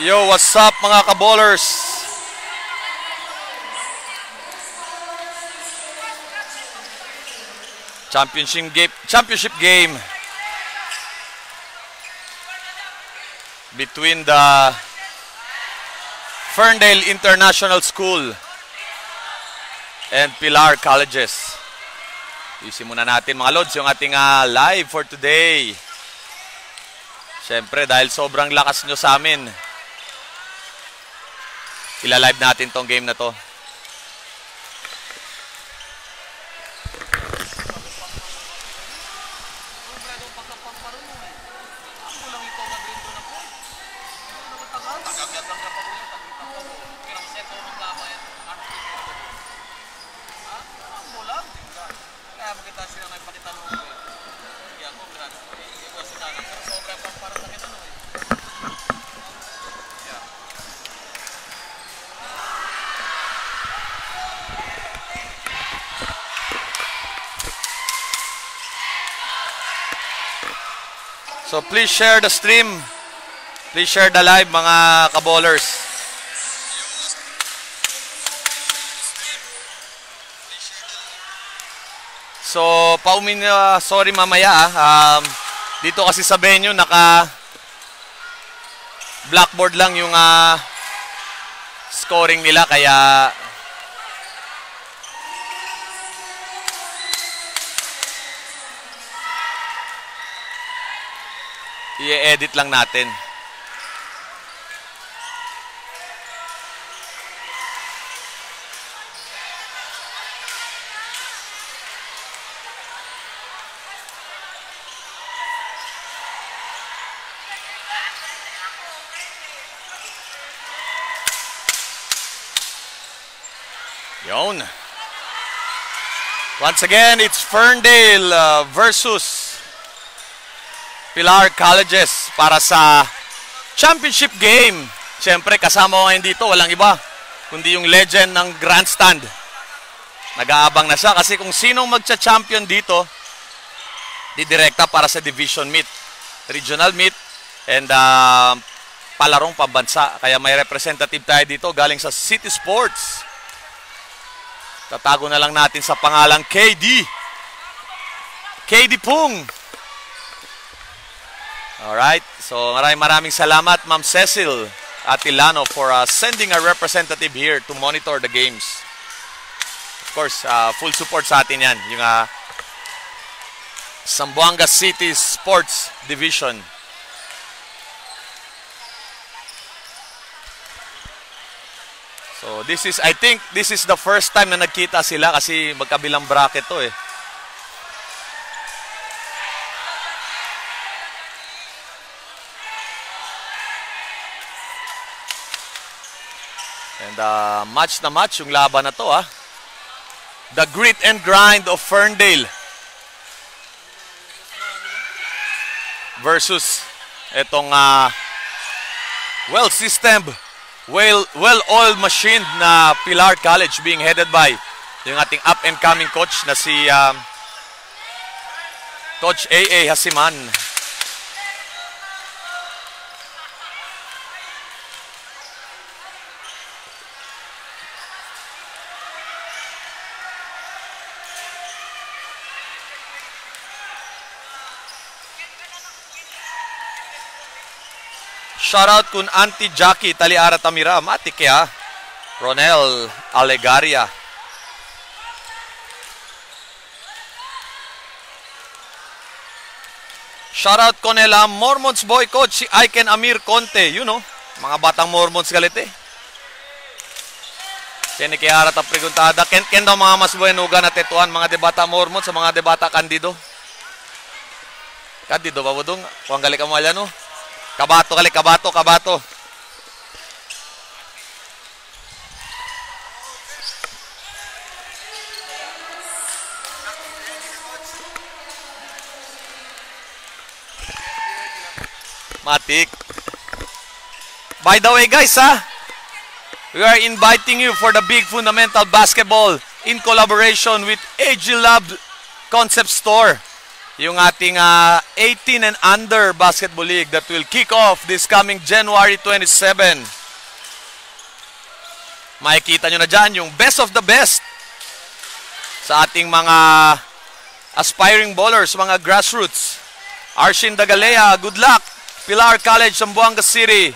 Yo, what's up mga kaballers? Championship game between the Ferndale International School and Pilar Colleges. Isi muna natin mga lods yung ating live for today. Siyempre dahil sobrang lakas nyo sa amin, ila-live natin tong game na to. So please share the stream. Please share the live mga kaballers. So sorry mamaya dito kasi sa venue naka blackboard lang yung scoring nila kaya i-edit lang natin. Yon. Once again, it's Ferndale versus Pilar Colleges para sa championship game. Siyempre, kasama ko ngayon dito, walang iba kundi yung legend ng grandstand. Nag-aabang na siya kasi kung sinong magcha-champion dito, didirekta para sa division meet, regional meet, and palarong pambansa. Kaya may representative tayo dito galing sa City Sports. Tatago na lang natin sa pangalang KD. KD Pung. Alright, so maraming salamat Ma'am Cecil Atilano for sending a representative here to monitor the games. Of course, full support sa atin yan, yung Zamboanga City Sports Division. So I think this is the first time na nagkita sila kasi magkabilang bracket to eh. And match na match yung laban na to The grit and grind of Ferndale versus itong well-systemed, well-oiled machine na Pilar College being headed by yung ating up-and-coming coach na si Coach A.A. Hasiman. Shoutout kun Auntie Jackie Taliara Tamira, matik ya. Ronel Alegaria. Shoutout ko nila Mormons boy coach si Aiken Amir Conte, you know, mga batang Mormons galit eh. Kaya Kiara ta preguntada, ken daw mga mas buenuga na tetuan mga debata Mormons sa mga debata kandido. Kandido ba budong? Kuang gali ka mo alya no? Kabato kali, kabato. Matik. By the way guys we are inviting you for the Big Fundamental Basketball in collaboration with AG Lab Concept Store. yung ating 18 and under basketball league that will kick off this coming January 27. Makikita nyo na dyan yung best of the best sa ating mga aspiring bowlers, mga grassroots. Arshin Dagalea, good luck. Pilar College, Zamboanga City.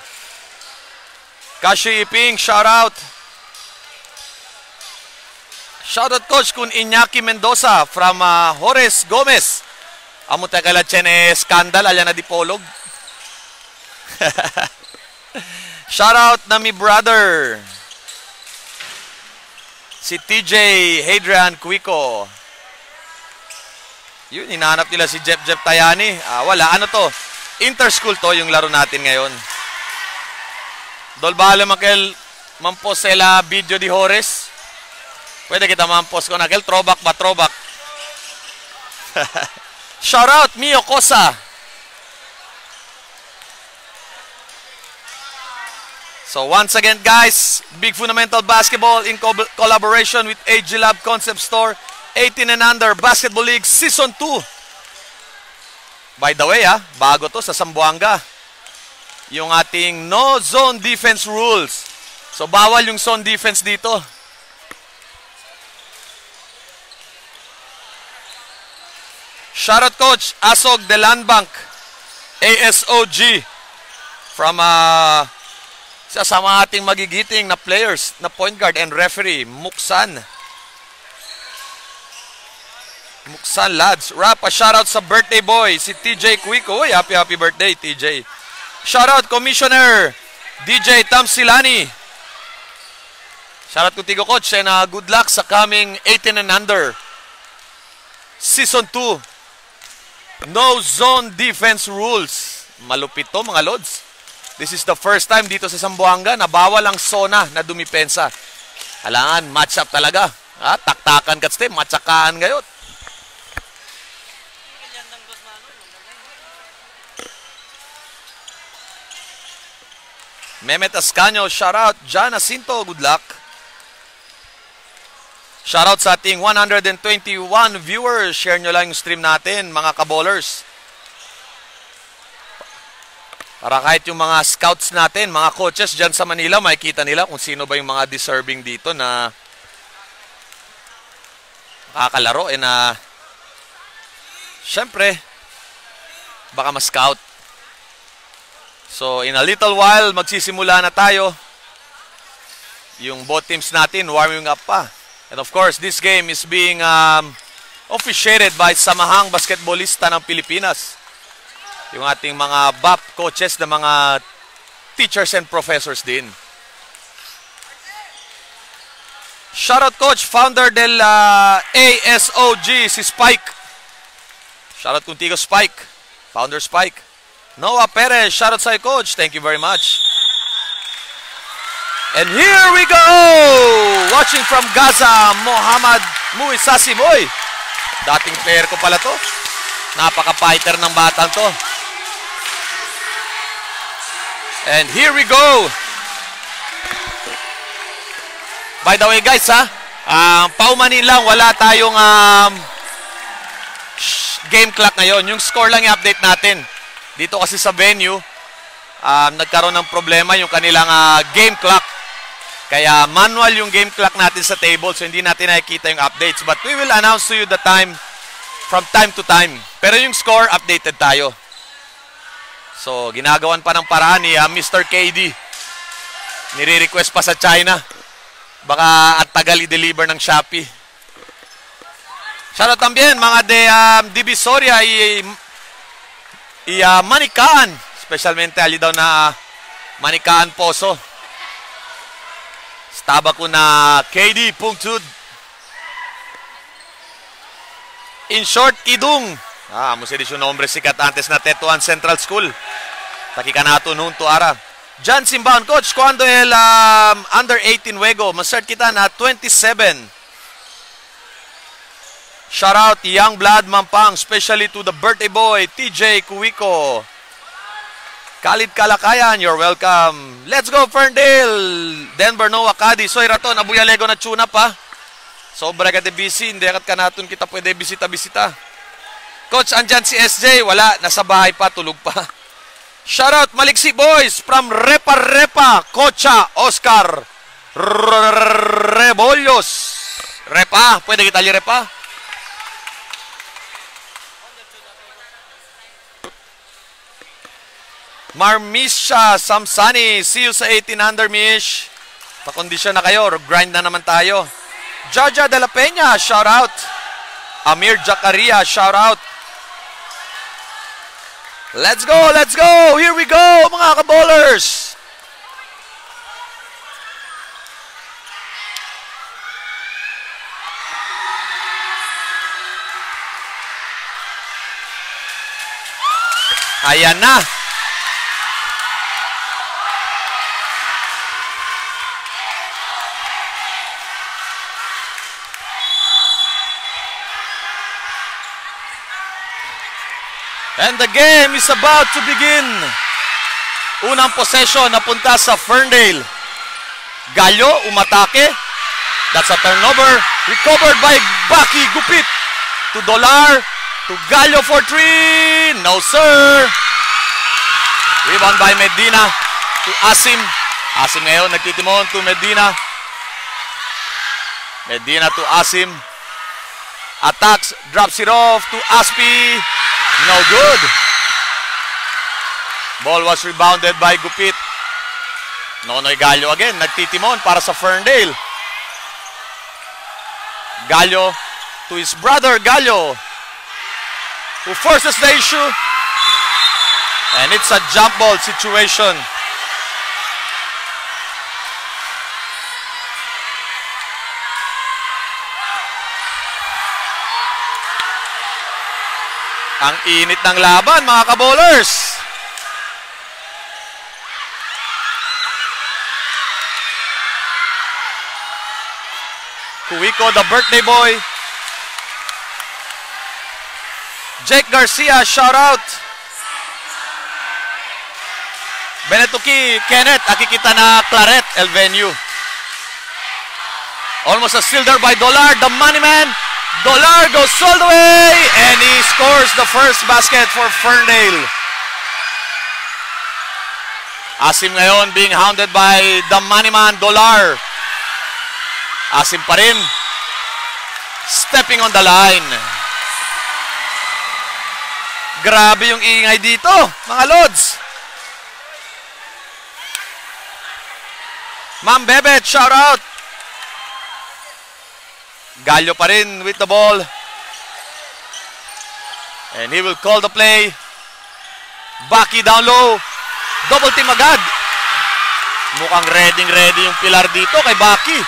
Kashi Iping, shout out. Shout out coach kun Iñaki Mendoza from Horace Gomez. Amo tayo kala chene skandal alya na dipolog. Shout out na mi brother. Si TJ Hadrian Cuico. Yun, hinahanap nila si Jep Tayani. Wala, ano to? Interschool to yung laro natin ngayon. Dolbalo makel mampos sila video di Horace. Pwede kita mampos ko na kel throwback ba throwback. Shout out Mio Cosa. So once again guys, Big Fundamental Basketball in collaboration with AG Lab Concept Store, 18 and under Basketball League Season 2. By the way bago to sa Zamboanga. Yung ating no zone defense rules. So bawal yung zone defense dito. Shoutout Coach Asog de Landbank, ASOG, from isa sa mga ating magigiting na players na point guard and referee, Muksan lads. Rap, shoutout sa birthday boy, si TJ Cuico. Uy, happy birthday TJ. Shoutout Commissioner DJ Tamsilani. Shoutout Kutigo Coach and good luck sa coming 18 and under Season 2. No zone defense rules. Malupit to mga lods. This is the first time dito sa Zamboanga na bawal ang zona na dumipensa. Halangan, match up talaga. Taktakan katste, matsakaan gayot. Mehmet Ascanio, shout out. Jan Jacinto, good luck. Shoutout sa ating 121 viewers. Share nyo lang yung stream natin, mga kabowlers. Para kahit yung mga scouts natin, mga coaches dyan sa Manila, makikita nila kung sino ba yung mga deserving dito na makakalaro. E na, syempre, baka ma-scout. So, in a little while, magsisimula na tayo. Yung both teams natin, warming up pa. And of course, this game is being officiated by Samahang Basketballista ng Pilipinas. Yung ating mga BAP coaches na mga teachers and professors din. Shoutout Coach, founder del ASOG, si Spike. Shoutout Contigo Spike, founder Spike. Noah Perez, shoutout sa'yo Coach, thank you very much. And here we go! Watching from Gaza, Mohammad Muisasimoy. Dating player ko pala to. Napaka-fighter ng batang to. And here we go! By the way guys paumanin lang, wala tayong game clock ngayon. Yung score lang i-update natin. Dito kasi sa venue, nagkaroon ng problema yung kanilang game clock. Kaya manual yung game clock natin sa table, so hindi natin nakikita yung updates. But we will announce to you the time from time to time. Pero yung score, updated tayo. So, ginagawan pa ng paraan ni Mr. KD. Nire-request pa sa China. Baka at tagal i-deliver ng Shopee. Shoutout tambien, mga Divisoria Manikaan. Specialmente ali daw na Manikaan Poso. Staba ko na KD Pungtud. In short, Idung. Musi di siya nombre sikat antes na Tetuan Central School. Takika nato noon to ara. Jan Simbaon, Coach, kuando el under 18 wego. Masart kita na 27. Shout out Young Blood Mampang, especially to the birthday boy, TJ Cuico. Khalid Kalakayan, you're welcome. Let's go, Ferndale. Denver Noah Kadi. Soy raton, abuya lego na tuna pa. Sobra ka de busy, hindi akat ka natin kita pwede bisita-bisita. Coach, andyan si SJ. Wala, nasa bahay pa, tulog pa. Shoutout, Maliksi Boys from Repa, Kocha, Oscar Rebollos. Repa, pwede kita li Repa? Marmisha Samsani, see you sa 18 under, Mish. Pakondisyon na kayo, grind na naman tayo. Jaja de la Peña, shoutout. Amir Jakaria, shoutout. Let's go, let's go! Here we go, mga kabowlers! Ayan na! And the game is about to begin. Unang possession napunta sa Ferndale. Gallo umatake. That's a turnover. Recovered by Baki. Gupit to Dolar. To Gallo for 3. No, sir. Rebound by Medina to Asim. Asim ngayon nagtitimon to Medina. Medina to Asim. Attacks. Drops it off to Aspi. No good. Ball was rebounded by Gupit. Nonoy Gallo again. Nagtitimon para sa Ferndale. Gallo to his brother Gallo, who forces the issue. And it's a jump ball situation. Ang init ng laban, mga kabowlers. Kuwiko, the birthday boy. Jake Garcia, shout out. Benetuki, Kenneth, nakikita na Claret, El Venue. Almost a steal there by Dolar, the money man. Dolar goes all the way, and he scores the first basket for Ferndale. Asim ngayon being hounded by the money man, Dolar. Asim pa rin. Stepping on the line. Grabe yung ingay dito, mga Lods. Ma'am Bebet, shout out. Gallo pa rin with the ball. And he will call the play. Baki down low. Double team agad. Mukhang ready yung Pilar dito kay Baki.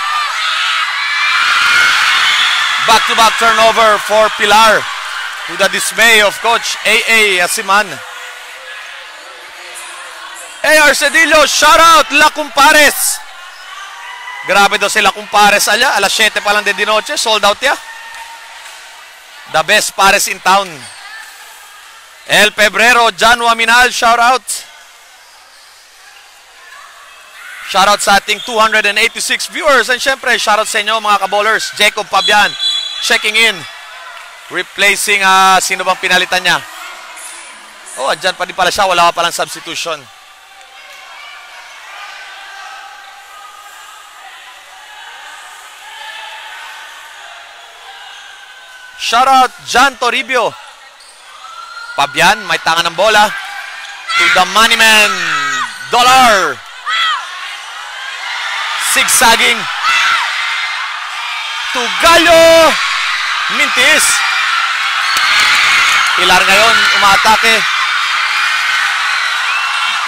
Back-to-back turnover for Pilar. To the dismay of Coach A.A. Asiman. A.R. Cedillo, shout out La Compares. Grabe daw sila Compares ala. Alas 7 pa lang din noche. Sold out ya. The best pares in town. El Pebrero, John Waminal, shout out. Shout out sa ating 286 viewers. And syempre, shout out sa inyo mga kabowlers. Jacob Pabian, checking in. Replacing, sino bang pinalitan niya? Oh, dyan pa din pala siya. Wala pa palang substitution. Shout out John Toribio. Pabian, may tanga ng bola. To the money man, Dolar. Zigzagging. To Gallo. Mintis. Pilar ngayon, umaatake.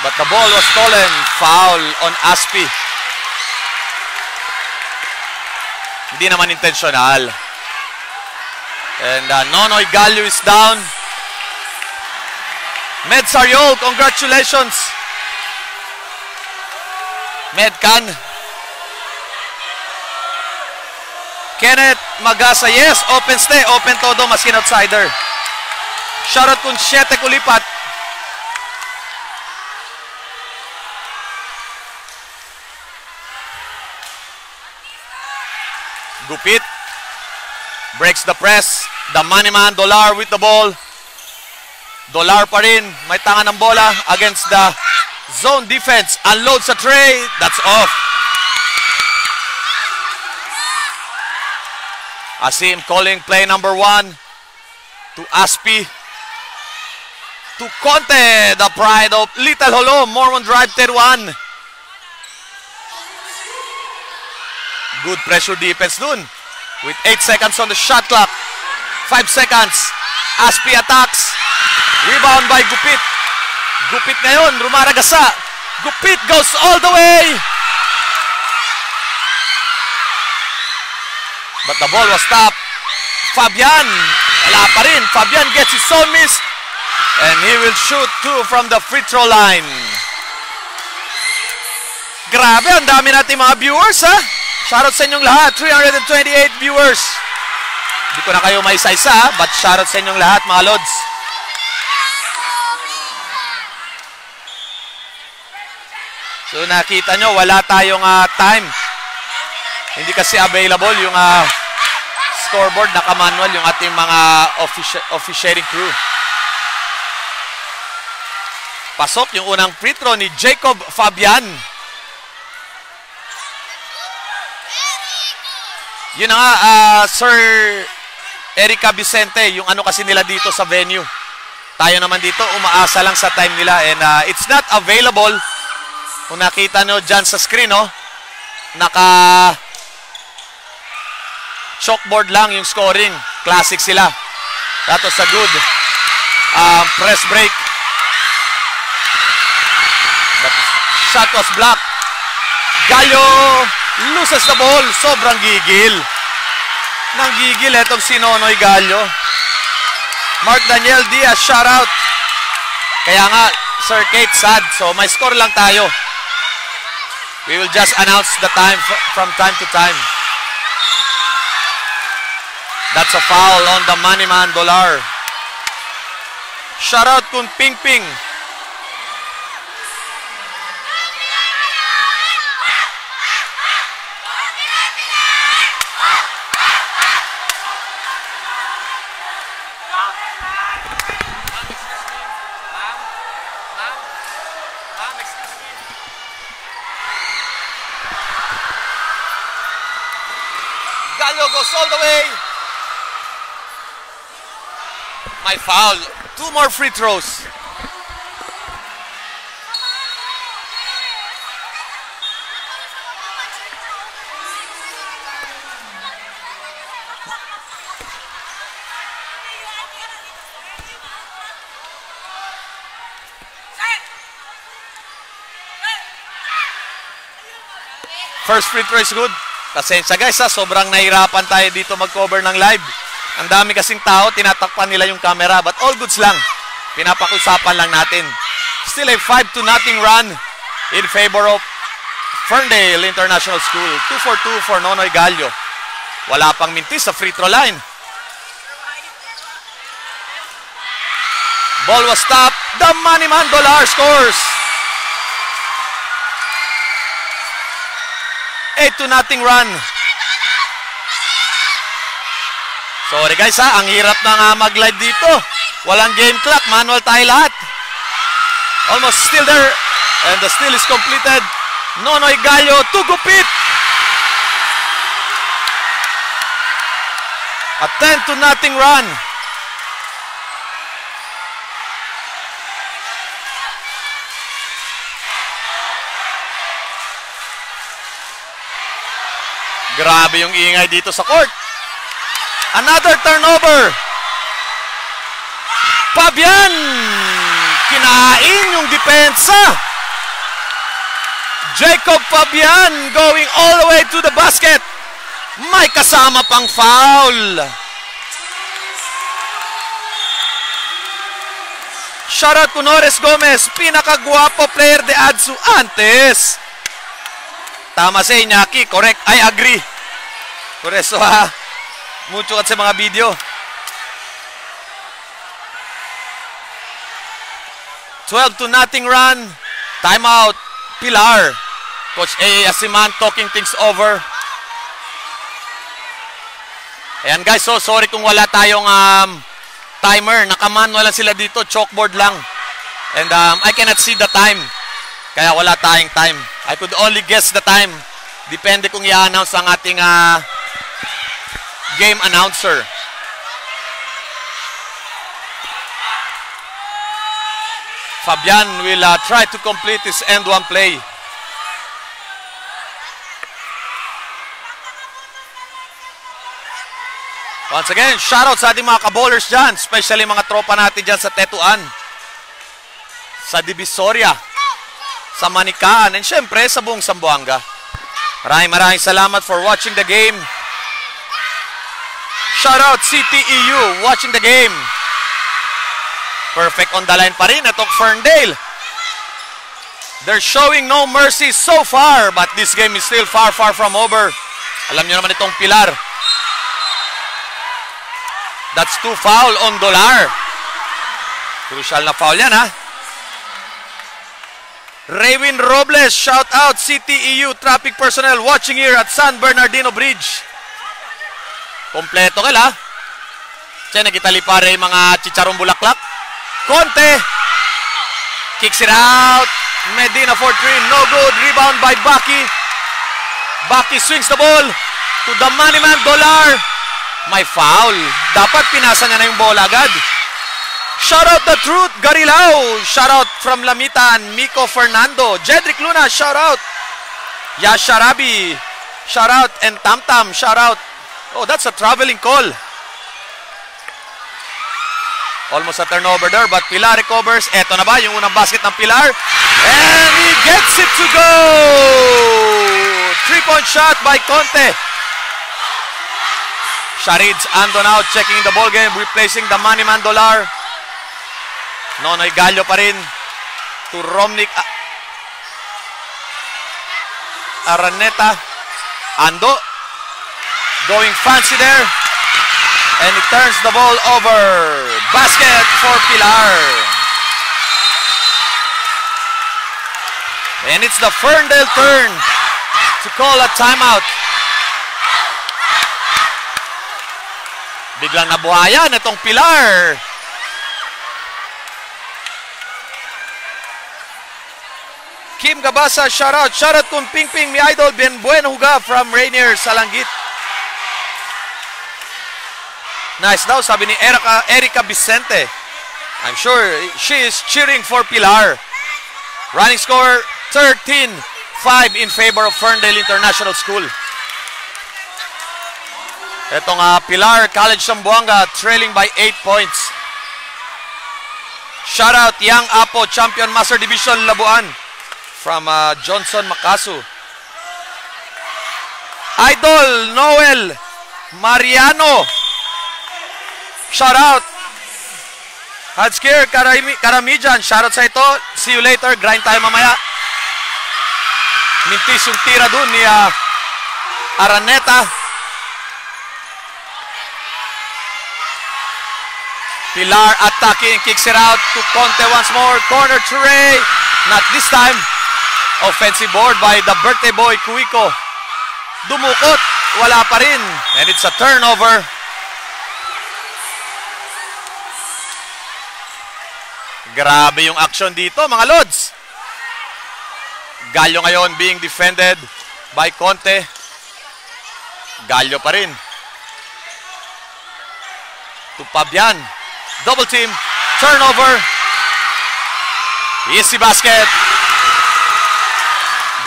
But the ball was stolen. Foul on Aspi. Hindi naman intentional. And Nonoy Gallo is down. Med Sariol, congratulations. Medcan. Kenneth Magasa, yes, open stay, open todo, maskin outsider. Shoutout kung 7 kulipat. Gupit. Breaks the press. The money man, Dolar with the ball. Dolar pa rin. May tanga ng bola against the zone defense. Unload sa tray. That's off. Asim calling play number 1 to Aspi. To Conte, the pride of Little Holo. Mormon drive 31. Good pressure defense dun. With 8 seconds on the shot clock. 5 seconds. Aspi attacks. Rebound by Gupit. Gupit ngayon, rumaragasa. Gupit goes all the way. But the ball was stopped. Fabian, wala pa rin. Fabian gets his own miss. And he will shoot 2 from the free throw line. Grabe, ang dami natin mga viewers, ha? Shoutout sa inyong lahat. 328 viewers. Hindi ko na kayo may isa-isa, but shoutout sa inyong lahat, mga Lods. So nakita nyo, wala tayong time. Hindi kasi available yung scoreboard, naka-manual yung ating mga officiating crew. Pasok yung unang free throw ni Jacob Fabian. Yun na nga, Sir Erica Vicente, yung ano kasi nila dito sa venue. Tayo naman dito, umaasa lang sa time nila. And it's not available. Kung nakita nyo dyan sa screen, no? Chalkboard lang yung scoring. Classic sila. That was a good press break. But shot was blocked. Gallo loses the ball. Sobrang gigil. Nanggigil etong si Nonoy Gallo. Mark Daniel Diaz, shout out. Kaya nga, Sir Kate, sad. So may score lang tayo. We will just announce the time from time to time. That's a foul on the money man, Dolar. Shout out kung Ping Ping. Gallo goes all the way. My foul. 2 more free throws. First free throw is good. Pasensya guys, sobrang nahirapan tayo dito mag-cover ng live. Ang dami kasing tao, tinatakpan nila yung camera. But all goods lang. Pinapakusapan lang natin. Still a 5-0 run in favor of Ferndale International School. 2 for 2 for Nonoy Gallo. Wala pang mintis sa free throw line. Ball was stopped. The money man, Dolar scores. 8-0 run. Sorry guys ha, ang hirap na mag-live dito. Walang game clock, manual tayo lahat. Almost still there. And the steal is completed. Nonoy Gallo to Gupit. A 10-0 run. Grabe yung ingay dito sa court. Another turnover. Fabian. Kinain yung depensa. Jacob Fabian going all the way to the basket. May kasama pang foul. Shoutout Kunores Gomez. Pinakagwapo player de Adsu antes. Tama si Iñaki. Correct. I agree. Por eso mucho at sa mga video. 12-0 run. Timeout. Pilar. Coach A. Asiman talking things over. Ayan guys, so sorry kung wala tayong timer. Nakamanual lang sila dito. Chalkboard lang. And I cannot see the time. Kaya wala tayong time. I could only guess the time. Depende kung i-announce ang ating game announcer. Fabian will try to complete his end one play. Once again, shoutout sa ating mga kabowlers dyan, especially mga tropa natin dyan sa Tetuan, sa Divisoria, sa Manikaan, and syempre sa buong Zamboanga. Maraming salamat for watching the game. Shoutout CTEU watching the game. Perfect on the line pa rin itong Ferndale. They're showing no mercy so far, but this game is still far from over. Alam nyo naman itong Pilar. That's 2 foul on Dolar. Crucial na foul yan, ha? Raywin Robles, shout out CTEU traffic personnel watching here at San Bernardino Bridge. Kompleto ka la. Siya nakitali pa rin mga chicharong bulaklak. Conte. Kicks it out. Medina for 3. No good. Rebound by Baki. Baki swings the ball to the money man, Dolar. May foul. Dapat pinasa niya na yung bola agad. Shout out the truth, Garilao. Shout out from Lamitan, Miko Fernando. Jedrick Luna, shout out. Yasharabi, shout out. And Tamtam, shout out. Oh, that's a traveling call. Almost a turnover there, but Pilar recovers. Eto na ba yung unang basket ng Pilar? And he gets it to go! 3-point shot by Conte. Sharids Andon out, checking the ball game, replacing the money man Dolar. Nonoy Gallo pa rin to Romnick Araneta. Ando going fancy there, and he turns the ball over. Basket for Pilar. And it's the Ferndale turn to call a timeout. Biglang nabuhayan itong Pilar. Kim Gabasa, shout out. Shout out kung Ping Ping, mi idol, bien bueno huga from Rainier, Salanggit. Nice daw, sabi ni Erica Vicente. I'm sure she is cheering for Pilar. Running score 13-5 in favor of Ferndale International School. Itong Pilar College Zamboanga trailing by 8 points. Shout out Yang Apo, Champion Master Division Labuan from Johnson Makasu. Idol Noel Mariano, shout out. Hadskir Karamijan, shout out sa ito. See you later, grind tayo mamaya. Mintis yung tira dun ni Araneta. Pilar attacking, kicks it out to Conte once more. Corner to Ray. Not this time. Offensive board by the birthday boy, Kuiko. Dumukot. Wala pa rin. And it's a turnover. Grabe yung action dito, mga Lods. Gallo ngayon being defended by Conte. Gallo pa rin. To Pabian. Double team, turnover, easy basket.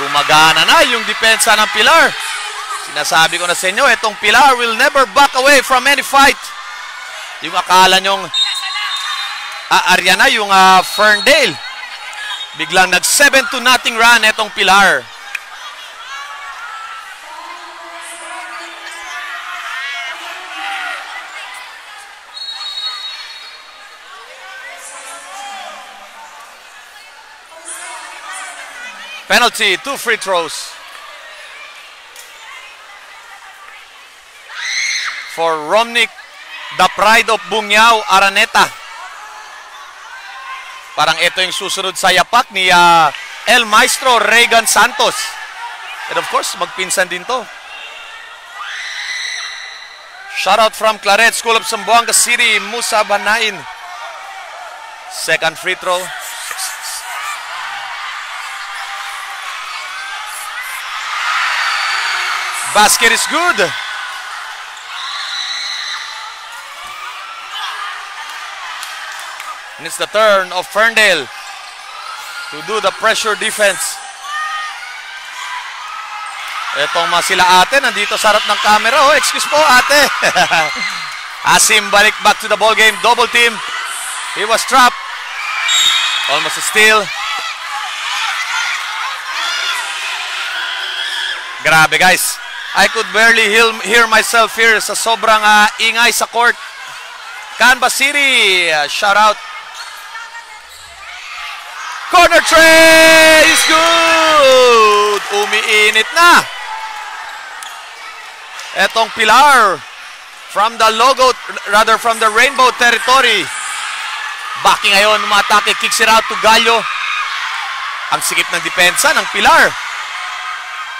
Gumagana na yung depensa ng Pilar. Sinasabi ko na sa inyo, itong Pilar will never back away from any fight. Yung akala nyong aarya na yung Ferndale. Biglang nag 7-0 run itong Pilar. Penalty, 2 free throws for Romnick, the pride of Bungyao, Araneta. Parang ito yung susunod sa yapak ni El Maestro Regan Santos. And of course, magpinsan din to. Shoutout from Claret School of Zamboanga City, Musab Hanain. Second free throw. Basket is good. And it's the turn of Ferndale to do the pressure defense. Etong mga sila ate, nandito sa harap ng camera. Oh, excuse po ate. Asim balik back to the ball game. Double team. He was trapped. Almost a steal. Grabe guys. I could barely hear myself here sa sobrang ingay sa court. Canvas City, shout out. Corner tray is good. Umiinit na. Etong Pilar from the logo, rather from the rainbow territory. Backing ngayon, umatake, kicks it out to Gallo. Ang sikip ng depensa ng Pilar.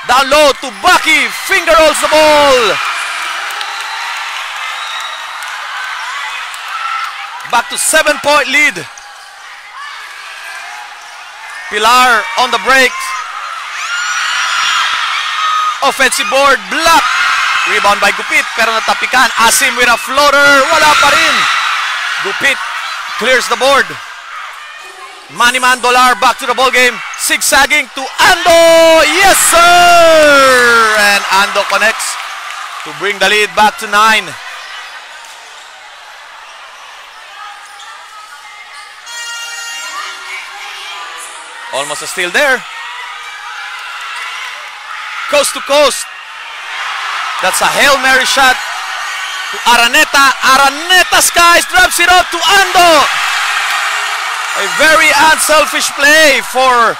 Down low to Baki. Finger rolls the ball. Back to 7-point lead. Pilar on the break. Offensive board. Block. Rebound by Gupit. Pero natapikan. Asim with a floater. Wala pa rin. Gupit clears the board. Maniman Dolar back to the ball game. Zigzagging to Ando. Yes, sir! And Ando connects to bring the lead back to 9. Almost a steal there. Coast to coast. That's a Hail Mary shot to Araneta. Araneta Skies drops it up to Ando. A very unselfish play for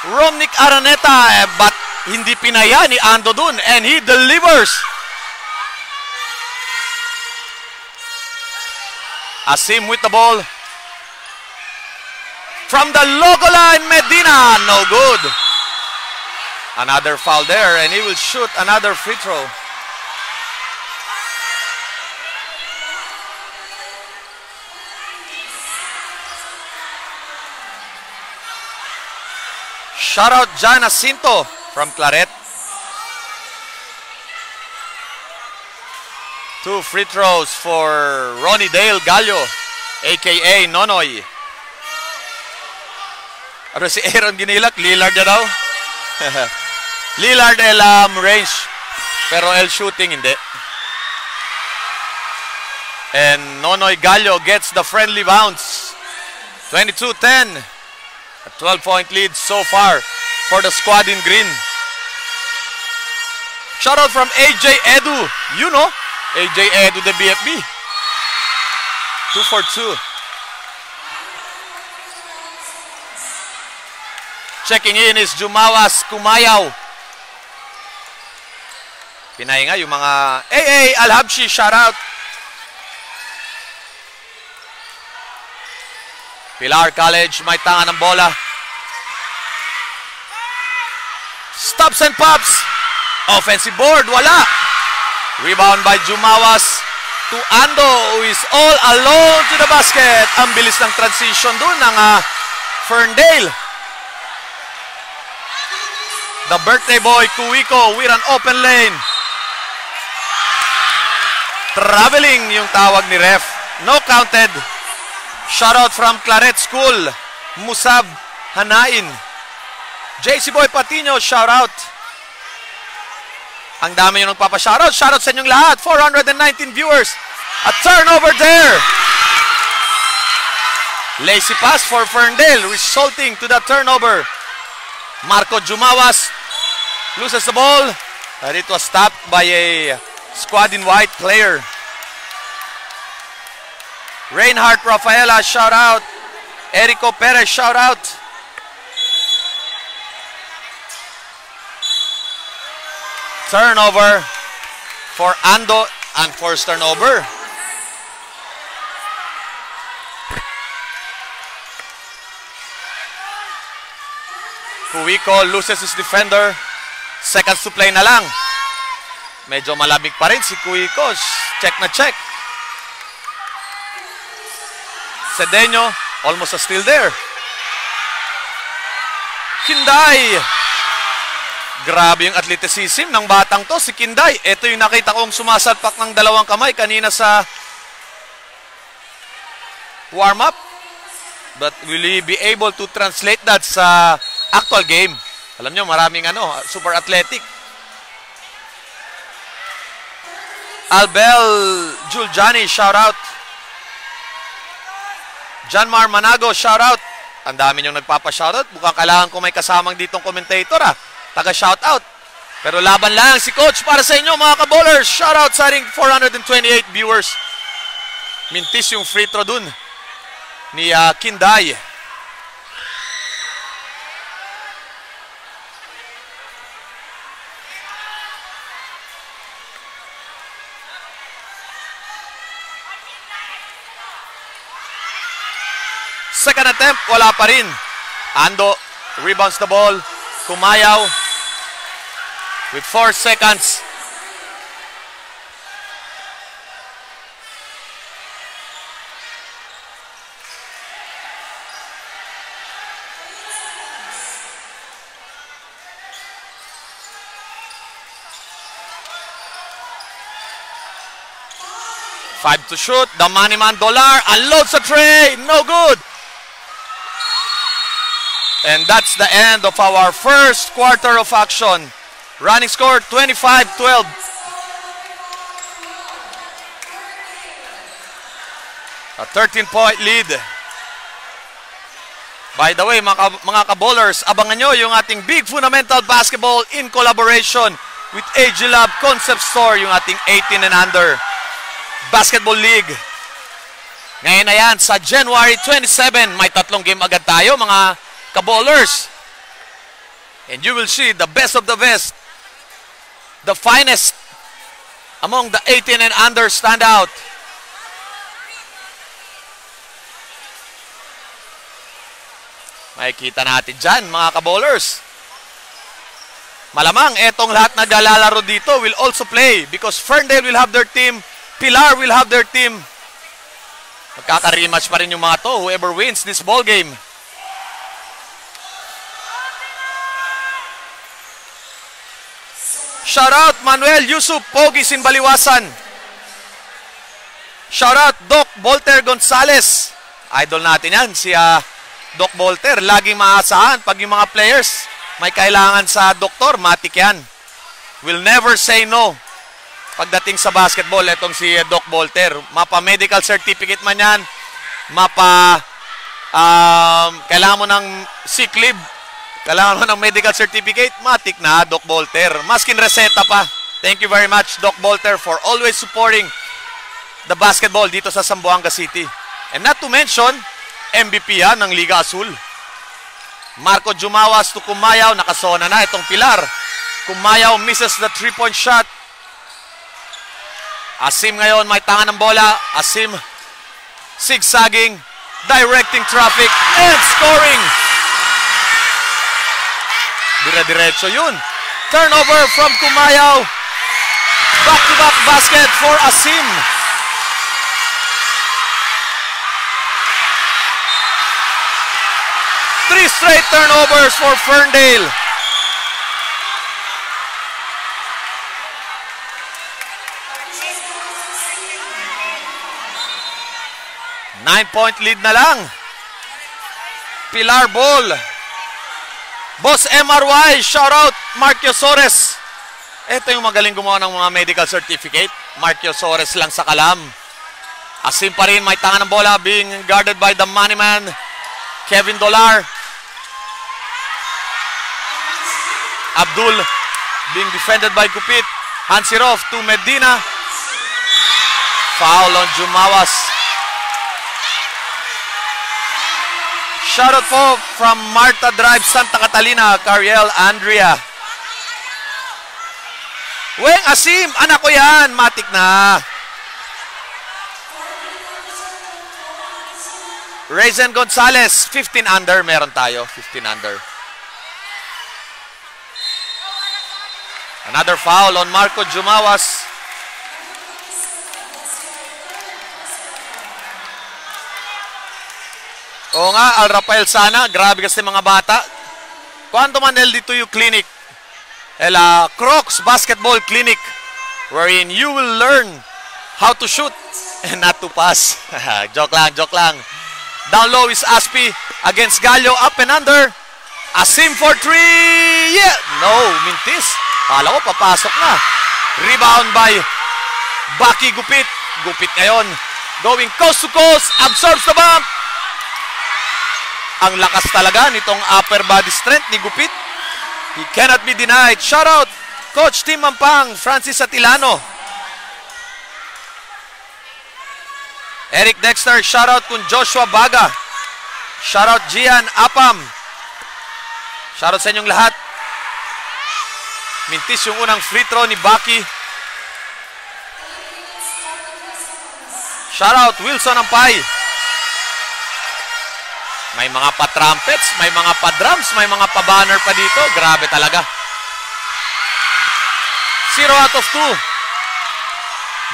Romnick Araneta, but hindi pinaya ni Ando dun, and he delivers. Asim with the ball. From the logo line, Medina, no good. Another foul there, and he will shoot another free throw. Shout out John Jacinto from Claret. 2 free throws for Ronnie Dale Gallo, aka Nonoy. Ano si Aaron Ginilak? Lillard na daw. Lillard range, pero El shooting hindi. And Nonoy Gallo gets the friendly bounce. 22-10. A 12-point lead so far for the squad in green. Shout out from AJ Edu. You know, AJ Edu, the BFB. 2 for 2. Checking in is Jumawas Kumayaw. Pinahinga yung mga AA Alhabshi, shout out. Pilar College, may tanga ng bola. Stops and pops. Offensive board, wala. Rebound by Jumawas to Ando, who is all alone to the basket. Ang bilis ng transition dun ng Ferndale. The birthday boy, Kuiko, with an open lane. Traveling yung tawag ni ref. No counted. Shoutout from Claret School, Musab Hanain. JC Boy Patino, shoutout. Ang dami yung nagpapa-shoutout. Shoutout sa inyong lahat. 419 viewers. A turnover there. Lazy pass for Ferndale, resulting to the turnover. Marco Jumawas loses the ball, and it was stopped by a squad in white player. Reinhardt Rafaela, shout out. Erico Perez, shout out. Turnover for Ando, and forced turnover. Kuiko loses his defender. Seconds to play na lang. Medyo malamig pa rin si Kuiko. check na check. Cedeño, almost a steal there. Kinday. Grabe yung athleticism ng batang to, si Kinday. Ito yung nakita kong sumasalpak ng dalawang kamay kanina sa warm-up. But will he be able to translate that sa actual game? Alam nyo, maraming super athletic. Albel Juljani, shout out. Janmar Manago, shout out. Ang dami niyong nagpapa-shoutout. Mukhang kailangan ko may kasamang ditong commentator taga-shoutout. Pero laban lang si Coach para sa inyo mga ka-bowlers. Shout out sa ating 428 viewers. Mintis yung free throw dun ni Kinday. Second attempt, wala pa rin. Ando rebounds the ball. Kumayaw with 4 seconds. Five to shoot. The money man Dolar unloads the tray. No good. And that's the end of our first quarter of action. Running score 25-12. A 13-point lead. By the way, mga ka-bowlers, abangan nyo yung ating Big Fundamental Basketball in collaboration with AG Lab Concept Store, yung ating 18 and under Basketball League. Ngayon na yan, sa January 27, may 3 game agad tayo, mga ka-bowlers. And you will see the best of the best. The finest among the 18 and under standout. Makikita natin dyan, mga ka-bowlers. Malamang etong lahat na galalaro dito will also play because Ferndale will have their team, Pilar will have their team. Magkaka-rematch pa rin yung mga to, whoever wins this ball game. Shout out Manuel Yusuf Pogi Sinbaliwasan. Shout out Doc Bolter Gonzales. Idol natin yan, si Doc Bolter. Laging maasahan pag yung mga players may kailangan sa doktor, matik yan. Will never say no. Pagdating sa basketball, etong si Doc Bolter. Mapa medical certificate man yan. Mapa kailangan mo ng sick leave. Kailangan mo ng medical certificate, matik na, Doc Bolter. Maskin reseta pa. Thank you very much, Doc Bolter, for always supporting the basketball dito sa Zamboanga City. And not to mention, MVP ng Liga Azul. Marco Jumawas to Kumayaw, nakasona na itong Pilar. Kumayaw misses the 3-point shot. Asim ngayon, may tanga ng bola. Asim, zigzagging, directing traffic, and scoring. Dire-diretso yun. Turnover from Kumayaw. Back-to-back basket for Asim. Three straight turnovers for Ferndale. Nine-point lead na lang. Pilar ball. Boss MRY, shout out Marquio Sores. Ito yung magaling gumawa ng mga medical certificate. Marquio Sores lang sa kalam. Asim pa rin, may tanga ng bola, being guarded by the money man, Kevin Dolar. Abdul being defended by Kupit. Hansirov to Medina. Foul on Jumawas. Shoutout po from Marta Drive, Santa Catalina, Cariel Andrea. Weng Asim, anak ko yan, matik na. Raizen Gonzalez, 15 under, meron tayo, 15 under. Another foul on Marco Jumawas. Oo nga, Al Rafael sana. Grabe kasi mga bata. Quanto man LD2U Clinic. Crocs Basketball Clinic. Wherein you will learn how to shoot and not to pass. Joke lang, joke lang. Down low is Aspi against Gallo. Up and under. Asim for 3. Yeah! No, mintis. Kala ko papasok na. Rebound by Baki Gupit. Gupit ngayon. Going coast to coast. Absorbs the bump. Ang lakas talaga nitong upper body strength ni Gupit. He cannot be denied. Shout out Coach Tim Mampang, Francis Atilano. Eric Dexter, shout out kun Joshua Baga. Shout out Gian Apam. Shout out sa inyong lahat. Mintis yung unang free throw ni Baki. Shout out Wilson Ampay. May mga pa-trumpets, may mga pa-drums, may mga pa-banner pa dito. Grabe talaga. 0 out of 2.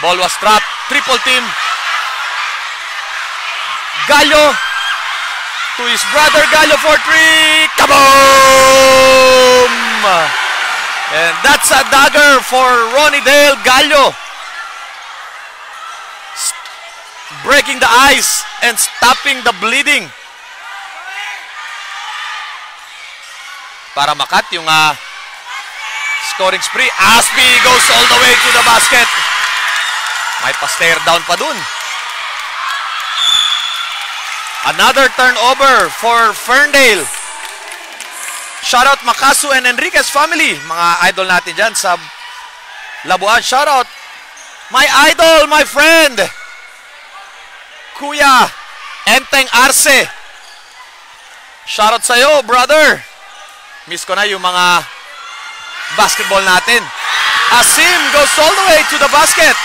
Ball was trapped. Triple team. Gallo to his brother Gallo for 3. Kaboom! And that's a dagger for Ronnie Dale Gallo. Breaking the ice and stopping the bleeding. Para makat yung scoring spree. Aspi goes all the way to the basket. May pa-stare down pa dun. Another turnover for Ferndale. Shout out Makasu and Enriquez family. Mga idol natin dyan sa Labuan. Shout out my idol, my friend, Kuya Enteng Arce. Shout out sa'yo, brother. Miss ko na yung mga basketball natin. Asim goes all the way to the basket.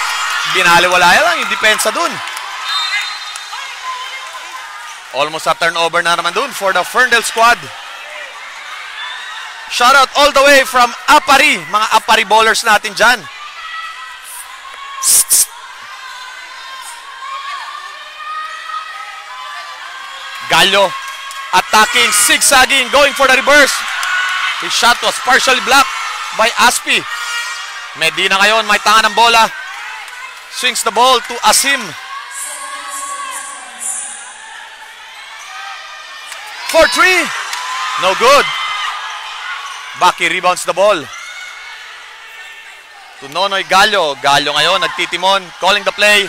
Binaliwalaya lang yung depensa dun. Almost a turnover na naman dun for the Ferndale squad. Shout out all the way from Apari. Mga Apari bowlers natin dyan. Gallo attacking, zigzagging, going for the reverse. His shot was partially blocked by Aspi. Medina ngayon, may tanga ng bola. Swings the ball to Asim. For 3. No good. Baki rebounds the ball. To Nonoy Gallo. Gallo ngayon, nagtitimon. Calling the play.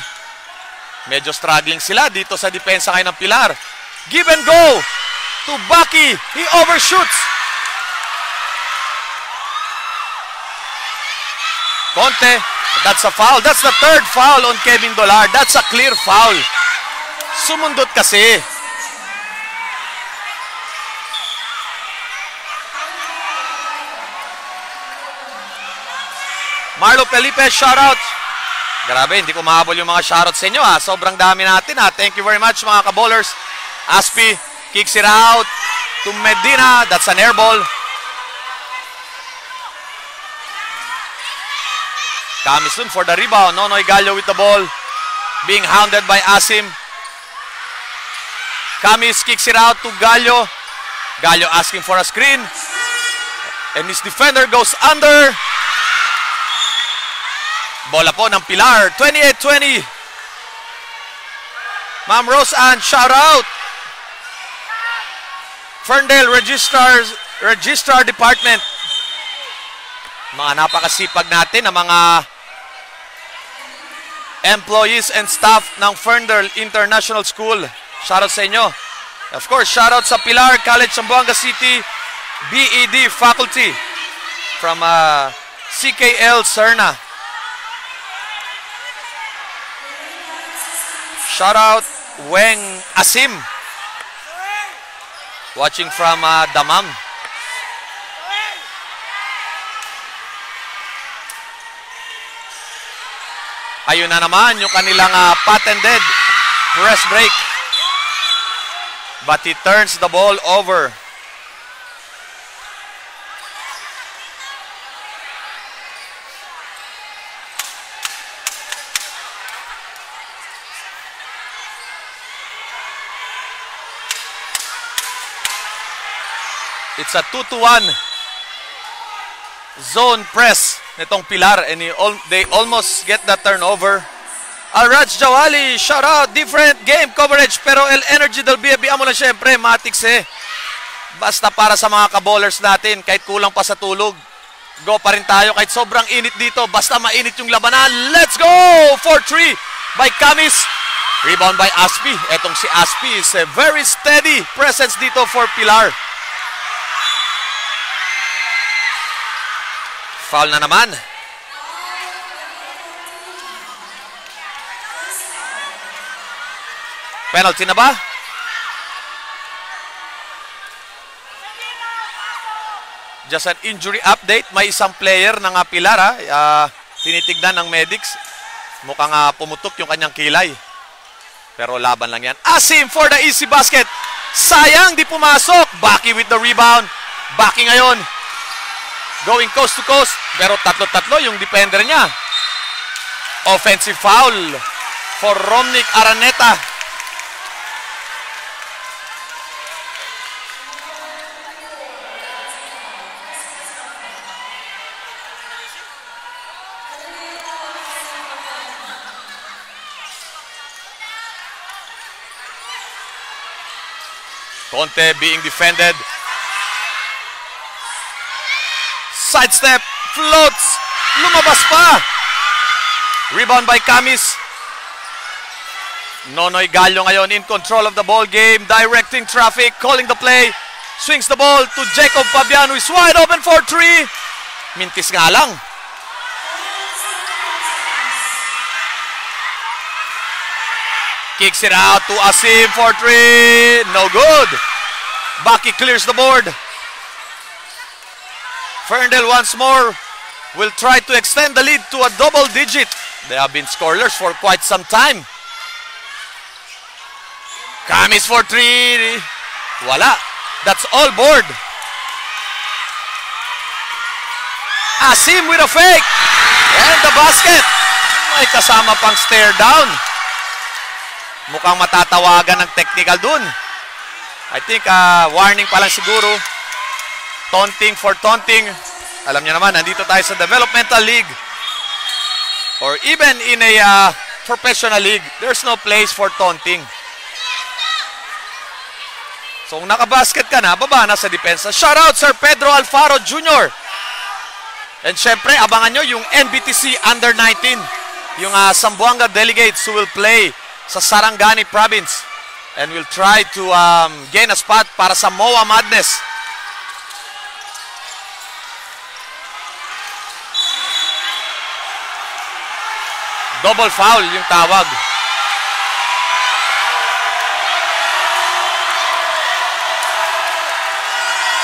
Medyo struggling sila dito sa depensa ngayon ng Pilar. Give and go to Baki. He overshoots. Conte, that's a foul. That's the third foul on Kevin Dollard. That's a clear foul. Sumundot kasi. Marlo Felipe, shoutout. Grabe, hindi ko mahabol yung mga shoutout sa inyo ha. Sobrang dami natin ha. Thank you very much mga kabowlers. Aspi kicks it out to Medina. That's an air ball. Kamisun for the rebound. Nonoy Gallo with the ball. Being hounded by Asim. Kamis kicks it out to Gallo. Gallo asking for a screen. And his defender goes under. Bola po ng Pilar. 28-20. Ma'am Rose Ann, shout out. Ferndale Registrar Department. Mga napakasipag natin na mga employees and staff ng Ferndale International School. Shoutout sa inyo. Of course, shoutout sa Pilar College, Zamboanga City, BED faculty from CKL Serna. Shoutout Weng Asim, watching from Damam. Ayun na naman yung kanilang patented press break. But he turns the ball over. It's a 2-1 zone press nitong Pilar, and they almost get the turnover. Raj Jawali, shout out, different game coverage, pero El Energy del BFB mo na syempre, Matix Basta para sa mga ka-bowlers natin, kahit kulang pa sa tulog, go pa rin tayo kahit sobrang init dito, basta mainit yung labanan. Let's go! 4-3 by Camis. Rebound by Aspi. Etong si Aspi is a very steady presence dito for Pilar. Foul na naman. Penalty na ba? Just an injury update. May isang player ng Pilar, tinitignan ng medics. Mukhang pumutok yung kanyang kilay. Pero laban lang yan. Asim for the easy basket. Sayang, di pumasok. Baki with the rebound. Baki ngayon. Going coast to coast. Pero tatlo-tatlo yung defender niya. Offensive foul for Romnick Araneta. Conte being defended. Sidestep, floats, lumabas pa. Rebound by Camis. Nonoy Gallo ngayon in control of the ball game, directing traffic, calling the play. Swings the ball to Jacob Fabian, who is wide open for 3. Mintis nga lang. Kicks it out to Asim for 3. No good. Baki clears the board. Ferndale once more will try to extend the lead to a double digit. They have been scoreless for quite some time. Camis for 3. Wala. That's all board. Asim with a fake. And the basket. May kasama pang stare down. Mukhang matatawagan ng technical dun. I think warning pa lang siguro. Taunting for taunting. Alam niyo naman, nandito tayo sa developmental league. Or even in a professional league, there's no place for taunting. So kung nakabasket ka na, baba na sa depensa. Shout out Sir Pedro Alfaro Jr. And syempre, abangan nyo yung NBTC Under-19. Yung Zamboanga delegates who will play sa Sarangani Province and will try to gain a spot para sa MOA Madness. Double foul yung tawag.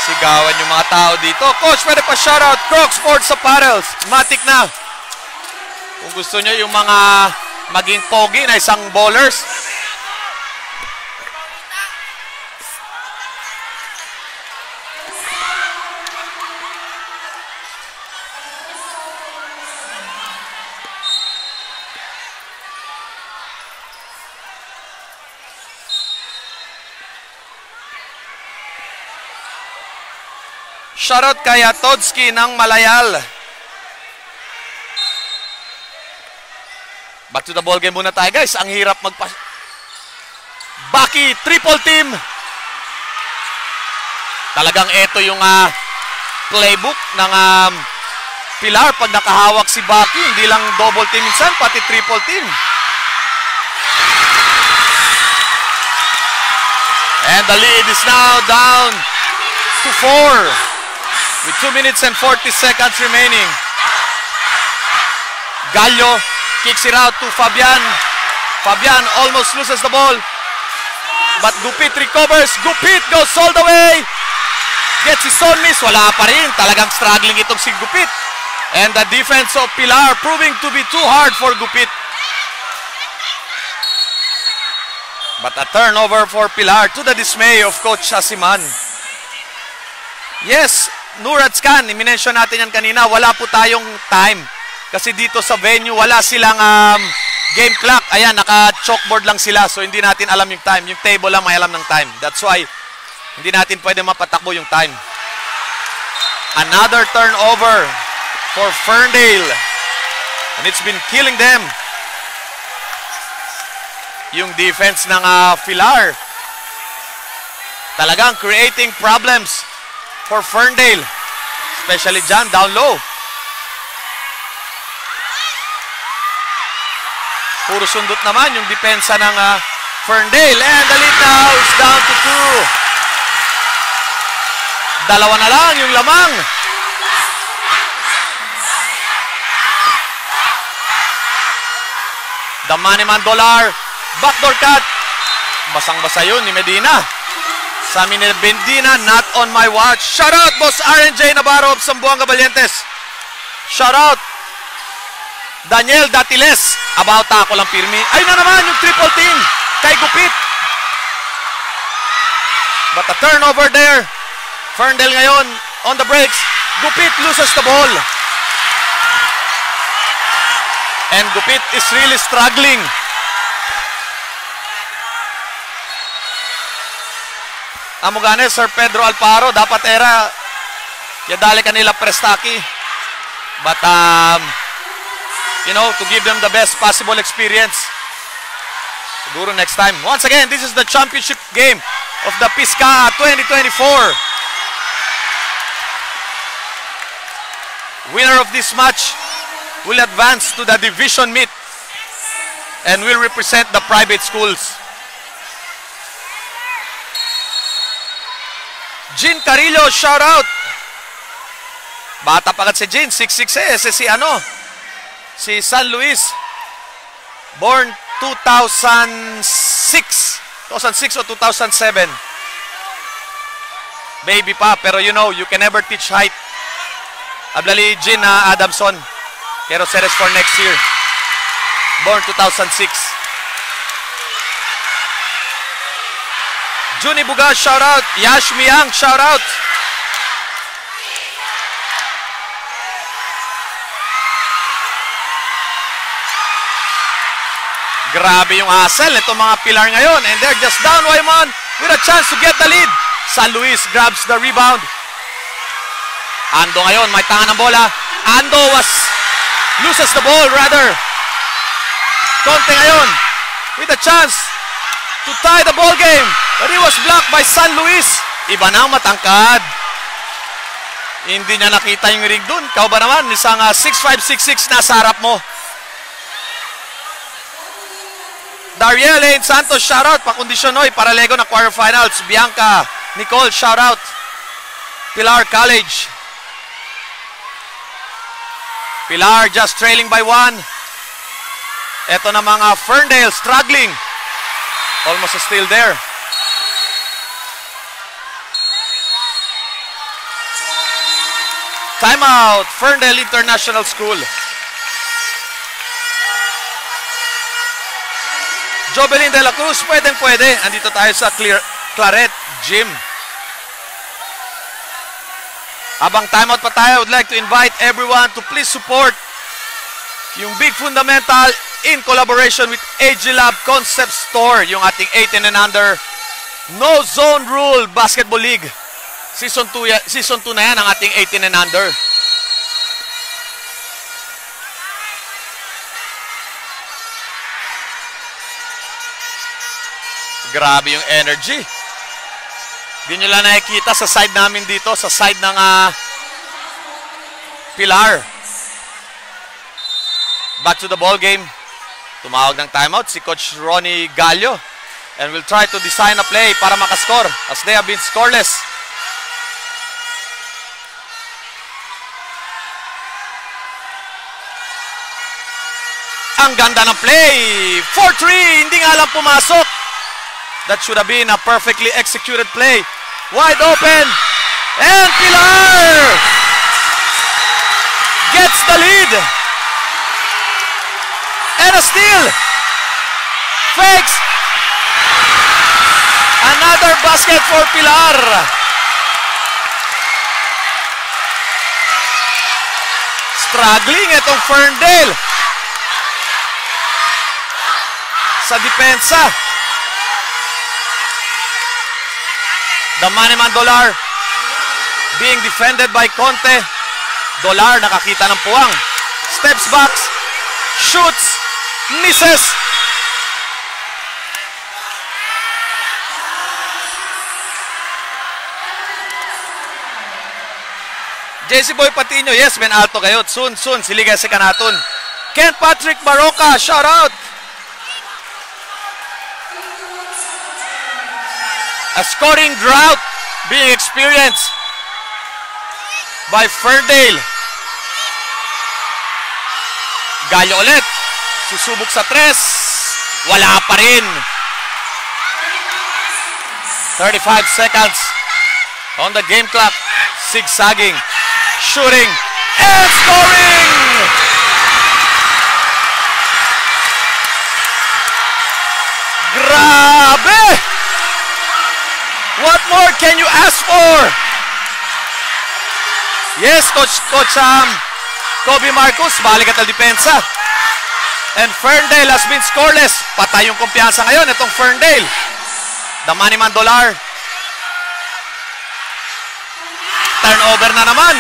Sigawan yung mga tao dito. Coach, pwede pa shoutout Crocs Sports Apparels. Matik na. Kung gusto nyo yung mga maging pogi na isang bowlers. Shoutout kay Todski ng Malayal. Back to the ball game muna tayo, guys. Ang hirap Baki, triple team. Talagang ito yung playbook ng Pilar. Pag nakahawak si Baki, hindi lang double team minsan, pati triple team. And the lead is now down to 4. With 2 minutes and 40 seconds remaining. Gallo kicks it out to Fabian. Fabian almost loses the ball. But Gupit recovers. Gupit goes all the way. Gets his own miss. Wala pa rin. Talagang struggling itong si Gupit. And the defense of Pilar proving to be too hard for Gupit. But a turnover for Pilar to the dismay of Coach Asiman. Yes, Nurad Khan, i-mention natin yan kanina, wala po tayong time. Kasi dito sa venue, wala silang game clock. Ayan, naka-chalkboard lang sila. So, hindi natin alam yung time. Yung table lang may alam ng time. That's why, hindi natin pwede mapatakbo yung time. Another turnover for Ferndale. And it's been killing them. Yung defense ng Pilar. Talagang creating problems for Ferndale. Especially dyan, down low. Puro sundot naman yung depensa ng Ferndale. And the lead now is down to 2. Dalawa na lang yung lamang. The Moneyman Dollar. Backdoor cut. Basang-basa yun ni Medina. Sa amin ni Medina, not on my watch. Shout out, Boss RNJ Navarro of Zamboanga Valientes. Shout out. Daniel Datiles. About ako lang pirmi. Ayun na naman yung triple team. Kay Gupit. But a turnover there. Ferndale ngayon on the breaks. Gupit loses the ball. And Gupit is really struggling. Amugane, Sir Pedro Alparo, dapat era yadali kanila prestaki. But, you know, to give them the best possible experience. Siguro next time. Once again, this is the championship game of the Pisca 2024. Winner of this match will advance to the division meet and will represent the private schools. Jean Carillo, shout out. Bata pa kat si Jean, 6'6" si San Luis. Born 2006 o 2007. Baby pa, pero you know, you can never teach height. Ablali Jean Adamson. Pero series for next year. Born 2006. Juni Buga, shout out. Yash Miang, shout out. Grabe yung hustle itong mga Pilar ngayon. And they're just down Wyman with a chance to get the lead. San Luis grabs the rebound. Ando ngayon, may tanga ng bola. Ando loses the ball rather. Conte ngayon with a chance to tie the ball game. But he was blocked by San Luis. Iba na ang matangkad. Hindi niya nakita yung ring dun. Kau ba naman? Isang 6'5", 6'6" nasa harap mo. Dariel Lane Santos, shoutout. Pakondisyonoy para Lego na quarterfinals. Bianca Nicole, shoutout. Pilar College. Pilar just trailing by 1. Ito na mga Ferndale struggling. Almost a steal there. Timeout, Ferndale International School. Jobelin de la Cruz, pwede. Andito tayo sa Claret Gym. Habang timeout pa tayo, I would like to invite everyone to please support yung Big Fundamental in collaboration with AG Lab Concept Store, yung ating 18 and under No Zone Rule Basketball League. Season 2 na yan ang ating 18 and under. Grabe yung energy. Hindi nyo lang nakikita sa side namin dito, sa side ng Pilar. Back to the ball game. Tumawag ng timeout si Coach Ronnie Gallo and will try to design a play para makascore as they have been scoreless. Ang ganda ng play. 4-3. Hindi nga lang pumasok. That should have been a perfectly executed play. Wide open. And Pilar gets the lead. And a steal. Fakes. Another basket for Pilar. Struggling itong Ferndale sa depensa. The Moneyman Dollar being defended by Conte. Dolar nakakita ng puwang. Steps back. Shoots. Misses. JC Boy Patino, yes, men alto kayo. Soon, siliga si Kanaton. Ken Patrick Baroka, shout out. A scoring drought being experienced by Ferndale. Gallo ulit. Susubok sa 3. Wala pa rin. 35 seconds on the game clock. Zigzagging. Shooting. And scoring! Grabe! What more can you ask for? Yes, Coach Kobe Marcos, balik at aldepensa. And Ferndale has been scoreless. Patay yung kumpiyansa ngayon itong Ferndale. The money man Dolar. Turnover na naman.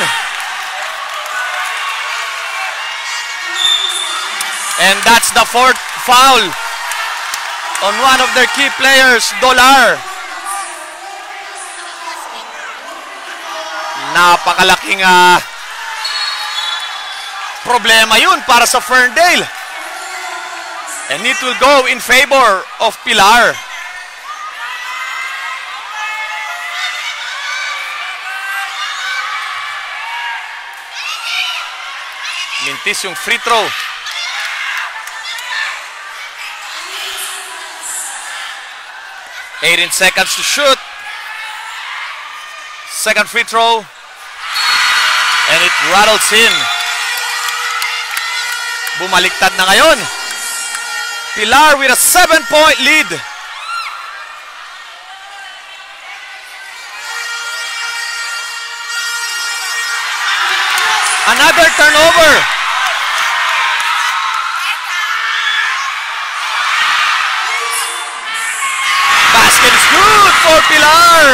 And that's the 4th foul on one of their key players, Dolar. Napakalaking problema yun para sa Ferndale. And it will go in favor of Pilar. Mintis yung free throw. "18 seconds to shoot." Second free throw. And it rattles in. Bumaliktad na ngayon. Pilar with a 7-point lead. Another turnover. Basket is good for Pilar.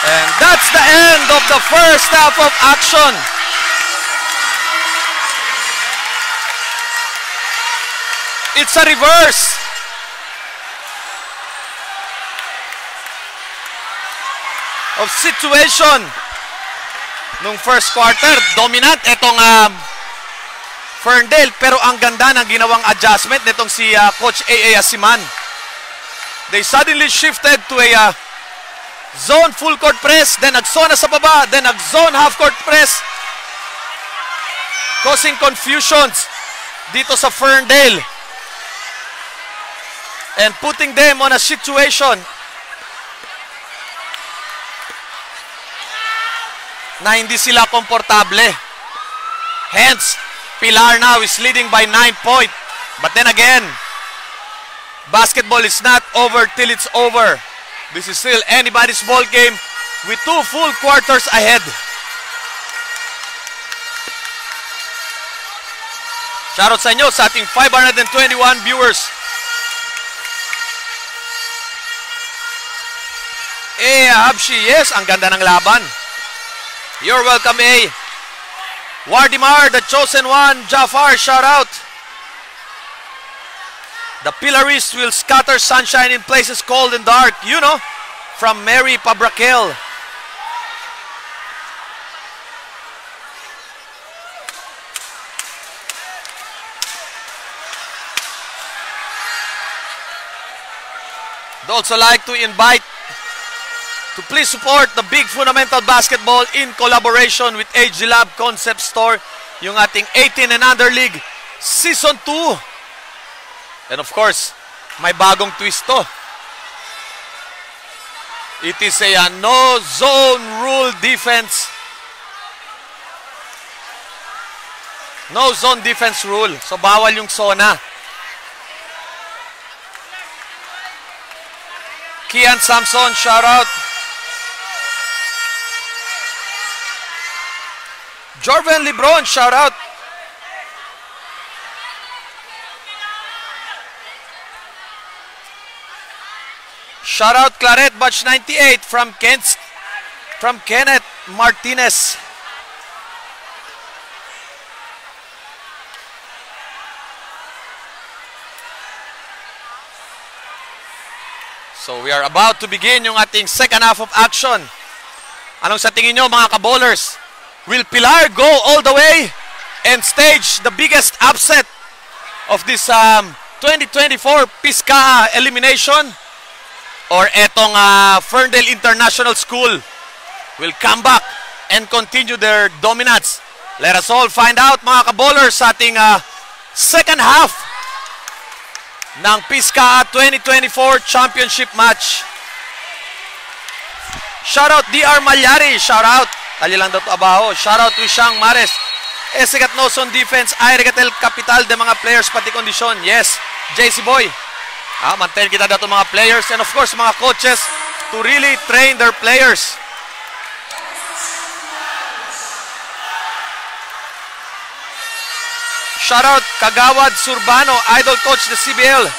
And that's the end of the first half of action. It's a reverse. Of situation nung first quarter. Dominant itong Ferndale, pero ang ganda ng ginawang adjustment nitong si Coach A.A. Asiman. They suddenly shifted to a zone full court press, then nag-zone sa baba, then nag-zone half court press, causing confusions dito sa Ferndale and putting them on a situation na hindi sila komportable. Hence, Pilar now is leading by 9 points. But then again, basketball is not over till it's over. This is still anybody's ball game with 2 full quarters ahead. Shoutout sa inyo sa ating 521 viewers. Habshi, yes, ang ganda ng laban. You're welcome, A. Wardimar, the chosen one. Jafar, shout out. The Pilarists will scatter sunshine in places cold and dark. You know, from Mary Pabrakel. I'd also like to invite to please support the Big Fundamental Basketball in collaboration with AG Lab Concept Store, yung ating 18 and under league season 2. And of course, may bagong twist to. It is a no zone rule defense. No zone defense rule. So bawal yung zona. Kian Samson, shout out. Jorven Lebron, shout out. Shout out Claret, batch 98 from Kenneth Martinez. So we are about to begin yung ating second half of action. Anong sa tingin nyo mga ka-bowlers? Will Pilar go all the way and stage the biggest upset of this 2024 Pisca elimination? Or etong Ferndale International School will come back and continue their dominance? Let us all find out mga ka-bowlers sa ating second half ng Pisca 2024 Championship match. Shoutout DR Malyari, shoutout. Dali lang daw ito abaho. Shoutout Wishang Mares. Esikat Noson Defense, Ayregatel Capital de mga players pati kondisyon. Yes, JC Boy. Mantain kita daw ito mga players and of course mga coaches to really train their players. Shoutout Kagawad Surbano, idol coach ng CBL.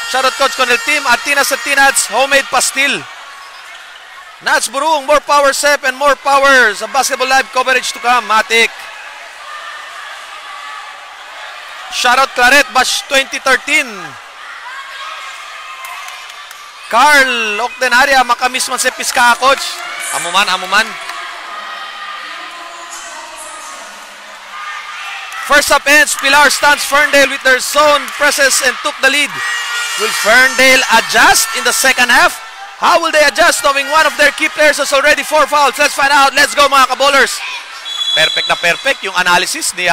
Shoutout coach Conel Team, Atinas at Tinats, homemade pastil. Nats Burung, more power Sep and more power sa basketball live coverage to come, Matik. Shoutout Claret, batch 2013. Carl Octenaria, makamis man si Pisca coach. Amuman. First up ends, Pilar stands Ferndale with their zone presses and took the lead. Will Ferndale adjust in the second half? How will they adjust knowing one of their key players has already 4 fouls? Let's find out. Let's go mga ka-bowlers. Perfect na perfect yung analysis ni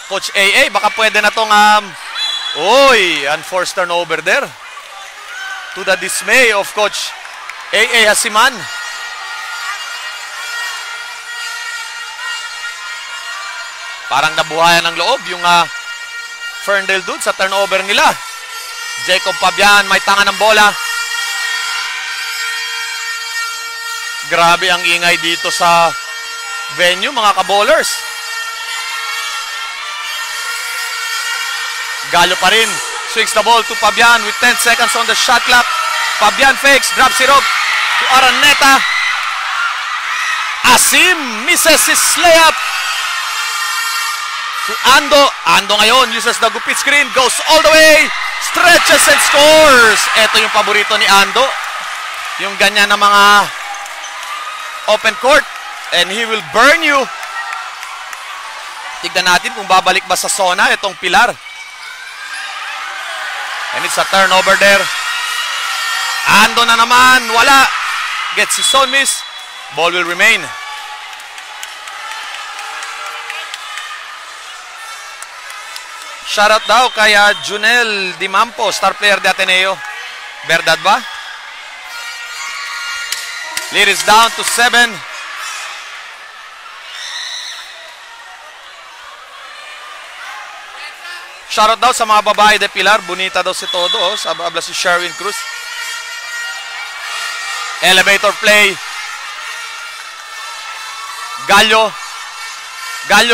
Coach AA. Baka pwede na tong unforced turnover there. To the dismay of Coach AA Hasiman. Parang nabuhayan ng loob yung Ferndale dun sa turnover nila. Jacob Fabian, may tanga ng bola. Grabe ang ingay dito sa venue, mga ka-bowlers. Gallo pa rin. Swings the ball to Fabian with 10 seconds on the shot clock. Fabian fakes, drops it up to Araneta. Asim misses his layup. To Ando ngayon uses the gupit screen, goes all the way, stretches and scores. Ito yung paborito ni Ando, yung ganyan na mga open court, and he will burn you. Tignan natin kung babalik ba sa zona itong Pilar. And it's a turnover there. Ando na naman, wala. Gets his zone miss. Ball will remain. Shoutout daw kay Junel Dimampo, star player de Ateneo. Verdad ba? Lead is down to 7. Shoutout daw sa mga babae de Pilar. Bonita daw si Todo. Habla si Sherwin Cruz. Elevator play. Gallo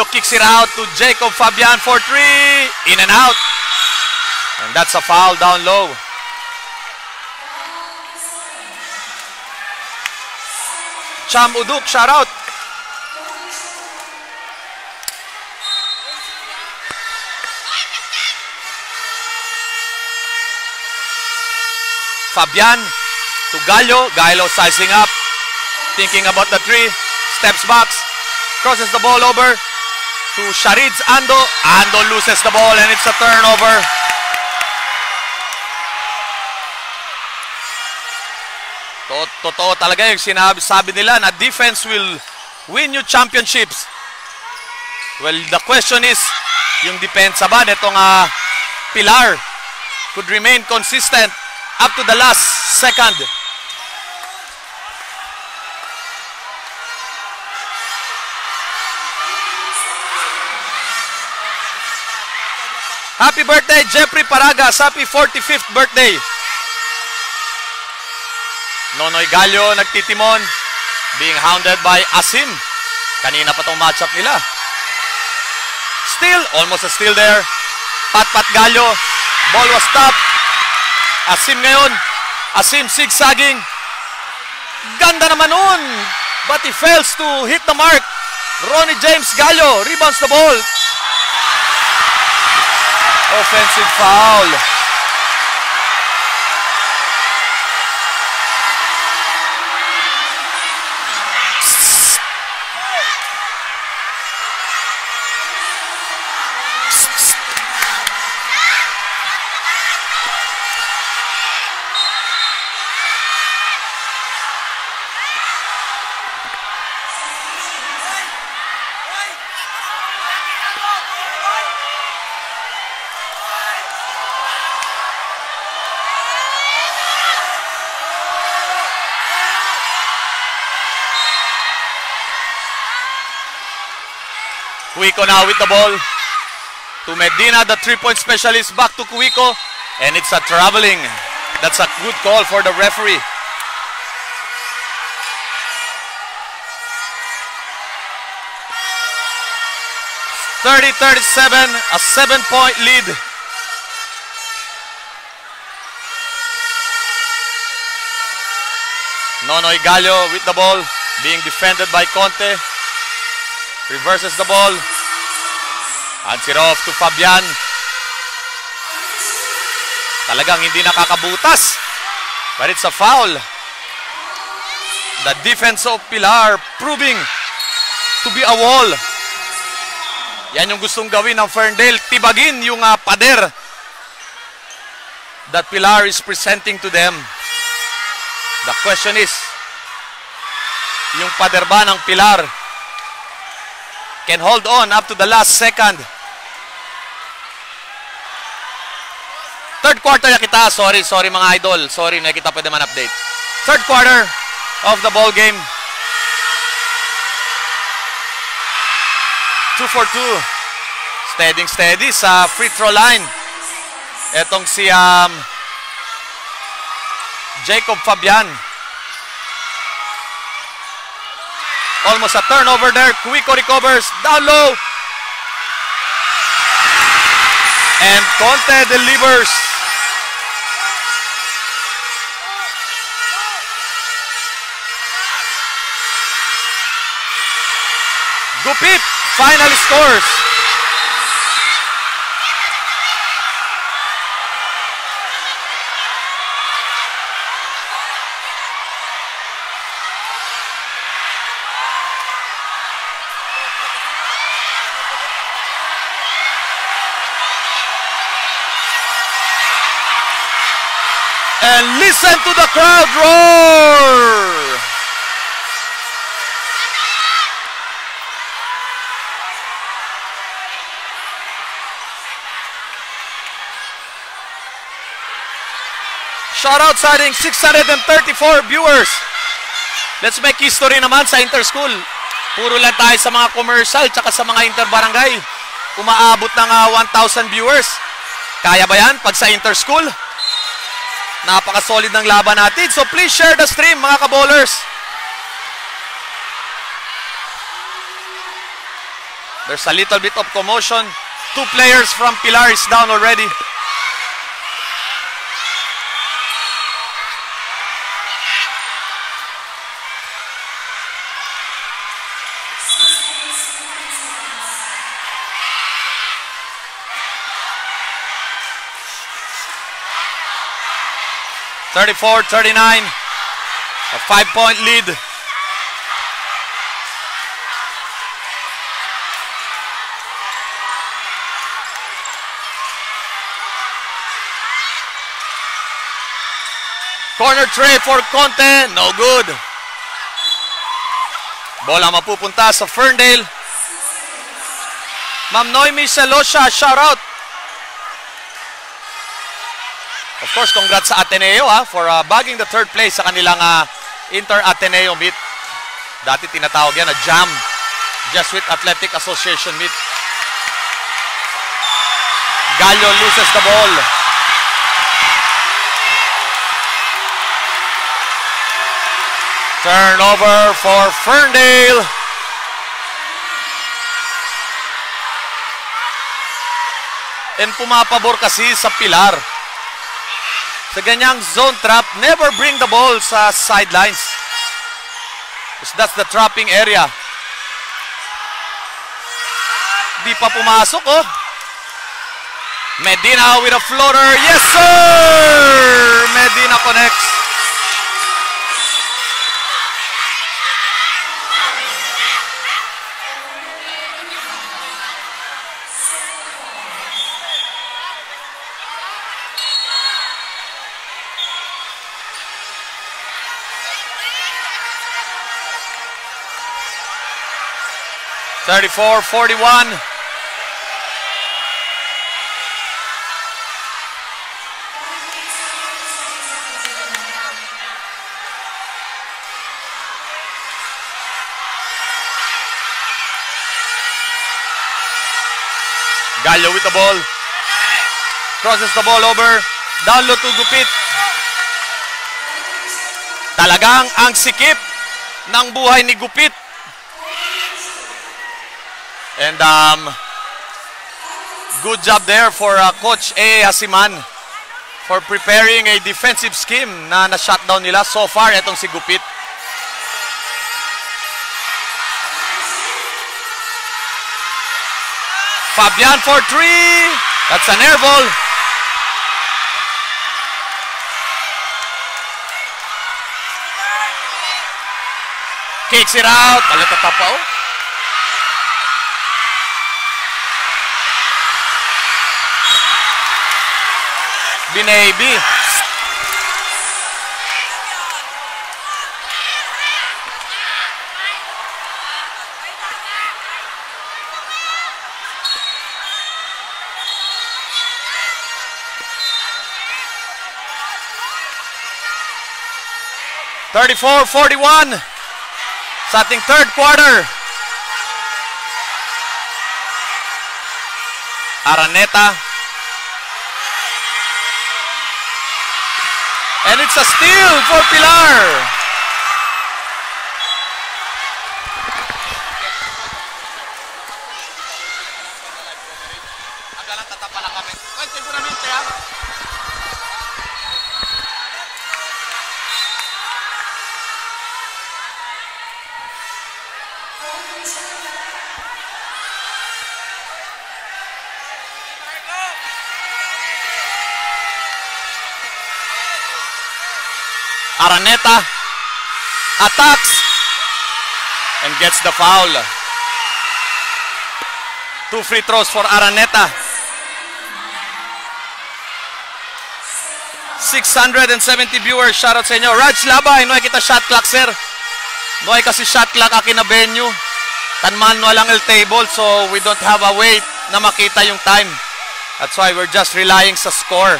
kicks it out to Jacob Fabian for 3. In and out. And that's a foul down low. Cham Uduk, shout out. Fabian to Gallo. Gallo sizing up. Thinking about the 3. Steps back. Crosses the ball over to Sharids Ando. Ando loses the ball and it's a turnover. Totoo talaga yung sabi nila na defense will win you championships. Well, the question is, yung depensa ba nitong Pilar could remain consistent up to the last second. Happy birthday, Jeffrey Paragas. Happy 45th birthday. Nonoy Gallo nagtitimon. Being hounded by Asim. Kanina pa tong matchup nila. Steal. Almost a steal there. Pat Gallo. Ball was stopped. Asim ngayon. Asim zigzagging. Ganda naman nun. But he fails to hit the mark. Ronnie James Gallo rebounds the ball. Offensive foul. Cuico now with the ball to Medina, the three-point specialist. Back to Cuico, and it's a traveling. That's a good call for the referee. (30-37), a 7-point lead. Nonoy Gallo with the ball, being defended by Conte. Reverses the ball. Hands it off to Fabian. Talagang hindi nakakabutas. But it's a foul. The defense of Pilar proving to be a wall. Yan yung gustong gawin ng Ferndale. Tibagin yung pader that Pilar is presenting to them. The question is, yung pader ba ng Pilar can hold on up to the last second? Third quarter na kita. Sorry mga idol. Sorry, na kita pwede man update. Third quarter of the ball game. 2 for 2. Steady sa free throw line. Etong si Jacob Fabian. Almost a turnover there. Cuico recovers. Down low. And Conte delivers. Gupit finally scores. And listen to the crowd roar! Shoutout sa ating 634 viewers. Let's make history naman sa inter-school. Puro lang tayo sa mga commercial tsaka sa mga inter-barangay. Umaabot ng 1,000 viewers. Kaya ba yan pag sa inter-school? Napaka-solid ng laban natin. So please share the stream, mga ka-bowlers. There's a little bit of commotion. 2 players from Pilar is down already. (34-39), a 5-point lead. Corner tray for Conte, no good. Bola mapupunta sa Ferndale. Ma'am Noemi Celosha, shout out. Of course, congrats sa Ateneo for bagging the 3rd place sa kanilang Inter-Ateneo meet. Dati tinatawag yan na JAM, Jesuit Athletic Association meet. Gallo loses the ball. Turnover for Ferndale. And pumapabor kasi sa Pilar. sa ganyang zone trap, never bring the ball sa sidelines. Because that's the trapping area. Di pa pumasok, oh. Medina with a floater. Yes, sir! Medina connects. (34-41). Gallo with the ball. Crosses the ball over. Down low to Gupit. Talagang ang sikip ng buhay ni Gupit. And good job there for Coach A. Hasiman for preparing a defensive scheme na na-shutdown nila. So far, itong si Gupit. Fabian for three. That's an air ball. Kicks it out. Talatata pa, oh. Binaby. (34-41) sa ating third quarter. Araneta. And it's a steal for Pilar. Araneta attacks and gets the foul. 2 free throws for Araneta. 670 viewers. Shoutout sa inyo. Raj Labay, noy kita shot clock, sir. Noy kasi shot clock akin na venue. Tanman no lang el table, so we don't have a way na makita yung time. That's why we're just relying sa score.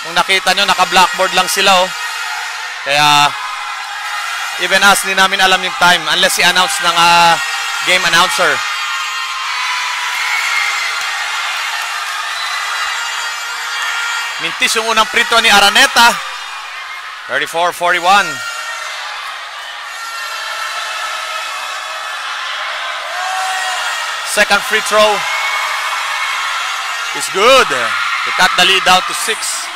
Kung nakita nyo, naka-blackboard lang sila, oh. Kaya, even us, hindi namin alam yung time unless i-announce ng game announcer. Mintis yung unang free throw ni Araneta. 34-41. Second free throw is good. They cut the lead down to 6.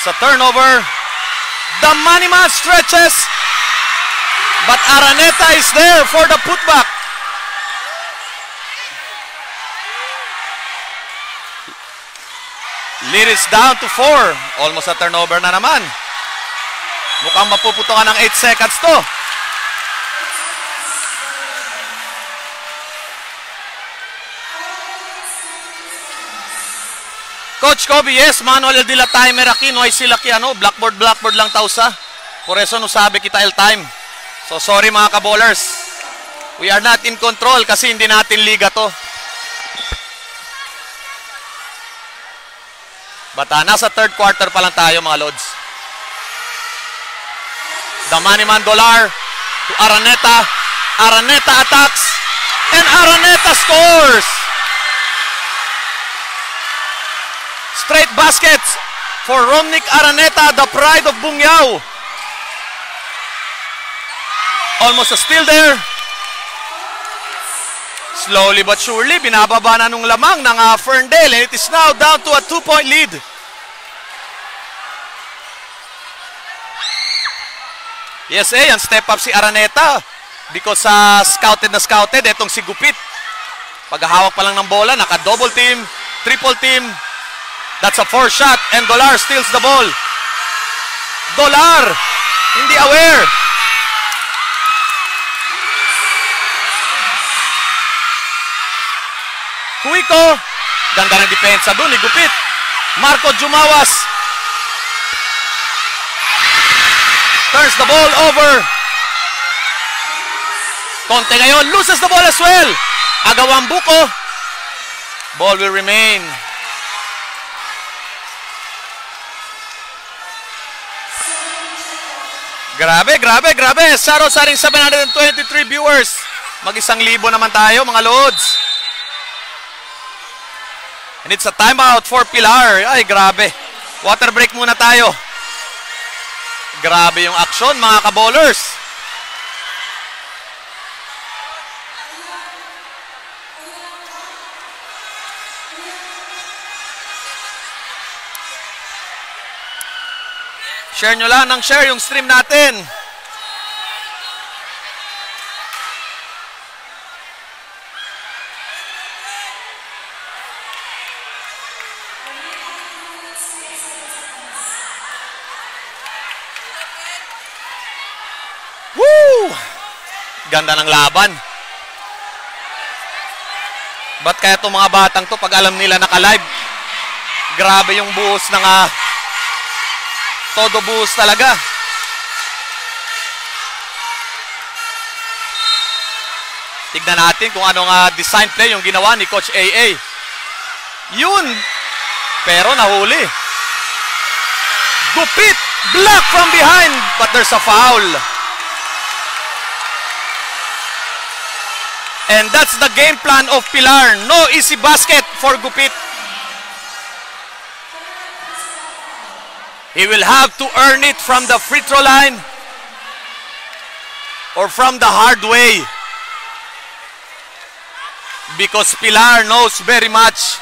It's a turnover. The money man stretches, but Araneta is there for the putback. Lead is down to 4. Almost a turnover na naman. Mukhang mapuputukan ng 8 seconds to. Coach Kobe, yes, manual de la timer aquí, no ay sila ki ano, blackboard lang tausa. Por eso no sabi kita el time. So sorry mga ka-ballers. We are not in control kasi hindi natin liga to. But nasa third quarter pa lang tayo mga Lods. The money man Dolar to Araneta. Araneta attacks and Araneta scores. Straight baskets for Romnick Araneta, the pride of Bungyao. Almost a steal there. Slowly but surely, binababa na nung lamang ng Ferndale. And it is now down to a 2-point lead. Yes, ang step up si Araneta. Because scouted na scouted, etong si Gupit. Paghahawak pa lang ng bola, naka-double team, triple team. That's a 4 shot and Dolar steals the ball. Dolar, hindi aware. Kuiko, ganda ng depensa doon ni Gupit. Marco Jumawas turns the ball over. Conte ngayon, loses the ball as well. Agawang Buko. Ball will remain. Grabe. Saro-saring 723 viewers. Mag-1,000 naman tayo, mga Lods. And it's a timeout for Pilar. Ay, grabe. Water break muna tayo. Grabe yung aksyon, mga ka-ballers. Share nyo lang ng share yung stream natin. Woo! Ganda ng laban. Ba't kaya itong mga batang to pag alam nila naka-live? Grabe yung buhos ng todo buhos talaga. Tignan natin kung anong design play yung ginawa ni Coach AA. Yun! Pero nahuli. Gupit! Block from behind! But there's a foul. And that's the game plan of Pilar. No easy basket for Gupit. He will have to earn it from the free throw line or from the hard way. Because Pilar knows very much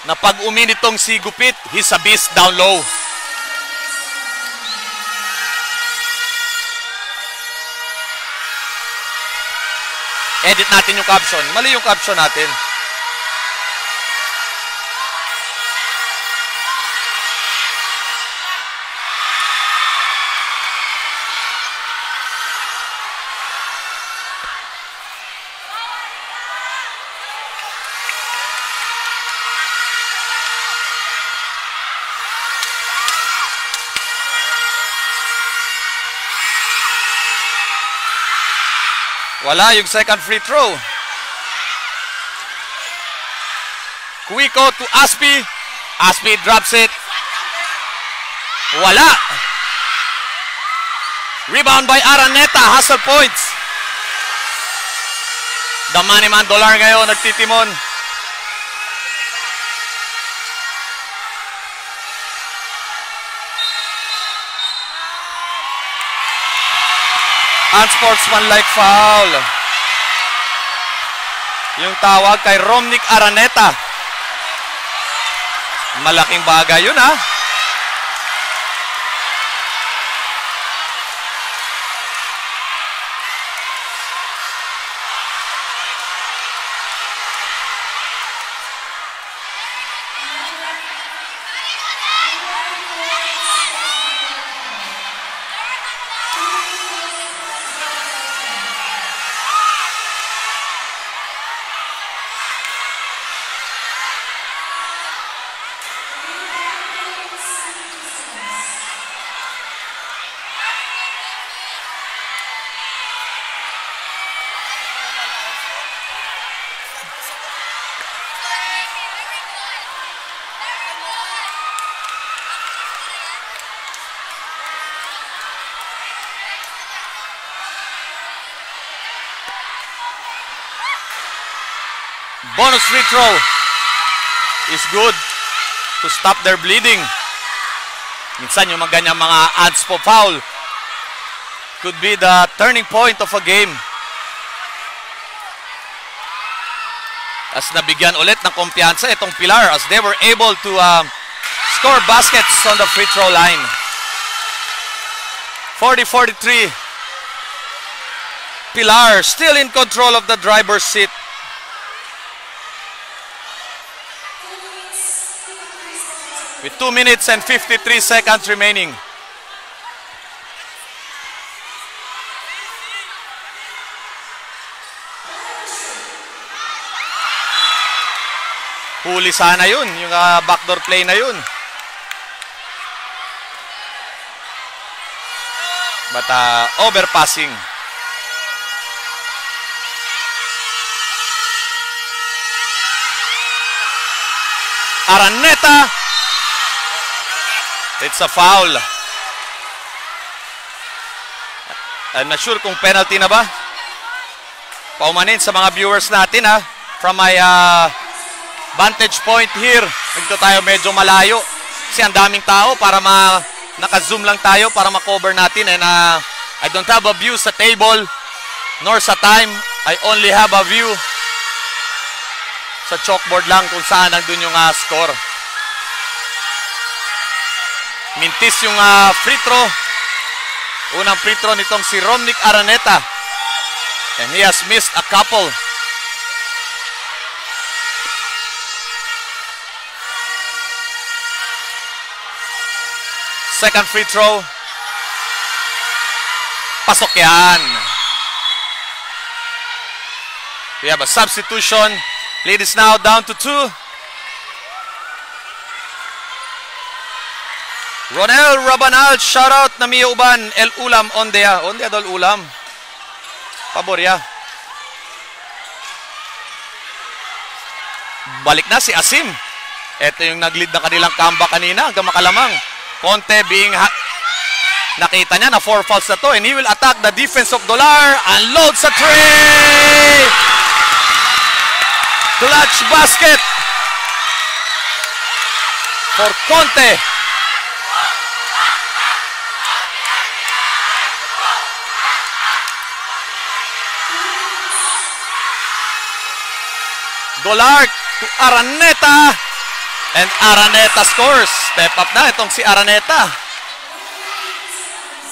na pag uminitong si Gupit, he's a beast down low. Edit natin yung caption. Mali yung caption natin. Wala yung second free throw. Kuiko to Aspi. Aspi drops it. Wala. Rebound by Araneta. Hustle points. The money man Dolar ngayon nagtitimon. Unsportsmanlike foul. Yung tawag kay Romnick Araneta. Malaking bagay yun, ha? Bonus free throw is good to stop their bleeding. Minsan yung mga ganyang mga ads po foul, could be the turning point of a game. As nabigyan ulit ng kumpiyansa itong Pilar as they were able to score baskets on the free throw line. 40-43. Pilar still in control of the driver's seat. With 2 minutes and 53 seconds remaining. Huli sana yun, yung backdoor play na yun. But overpassing. Araneta. It's a foul. I'm not sure kung penalty na ba. Paumanin sa mga viewers natin from my vantage point here. Dito tayo medyo malayo. Kasi ang daming tao para naka-zoom lang tayo para ma-cover natin. And I don't have a view sa table nor sa time. I only have a view sa chalkboard lang kung saan nandun yung score. Mintis yung free throw. Unang free throw nitong si Romnick Araneta. And he has missed a couple. Second free throw. Pasok yan. We have a substitution. Lead is now down to 2. Ronel Rabanal, shout out na Mio Uban, El Ulam, Ondea. Ondea dol ulam. Paborya. Balik na si Asim. Ito yung nag-lead na kanilang comeback kanina hanggang makalamang. Conte being nakita niya na 4 fouls na to and he will attack the defense of Dolar. Unload sa 3! Clutch basket for Conte. Dolar to Araneta. And Araneta scores. Step up na itong si Araneta.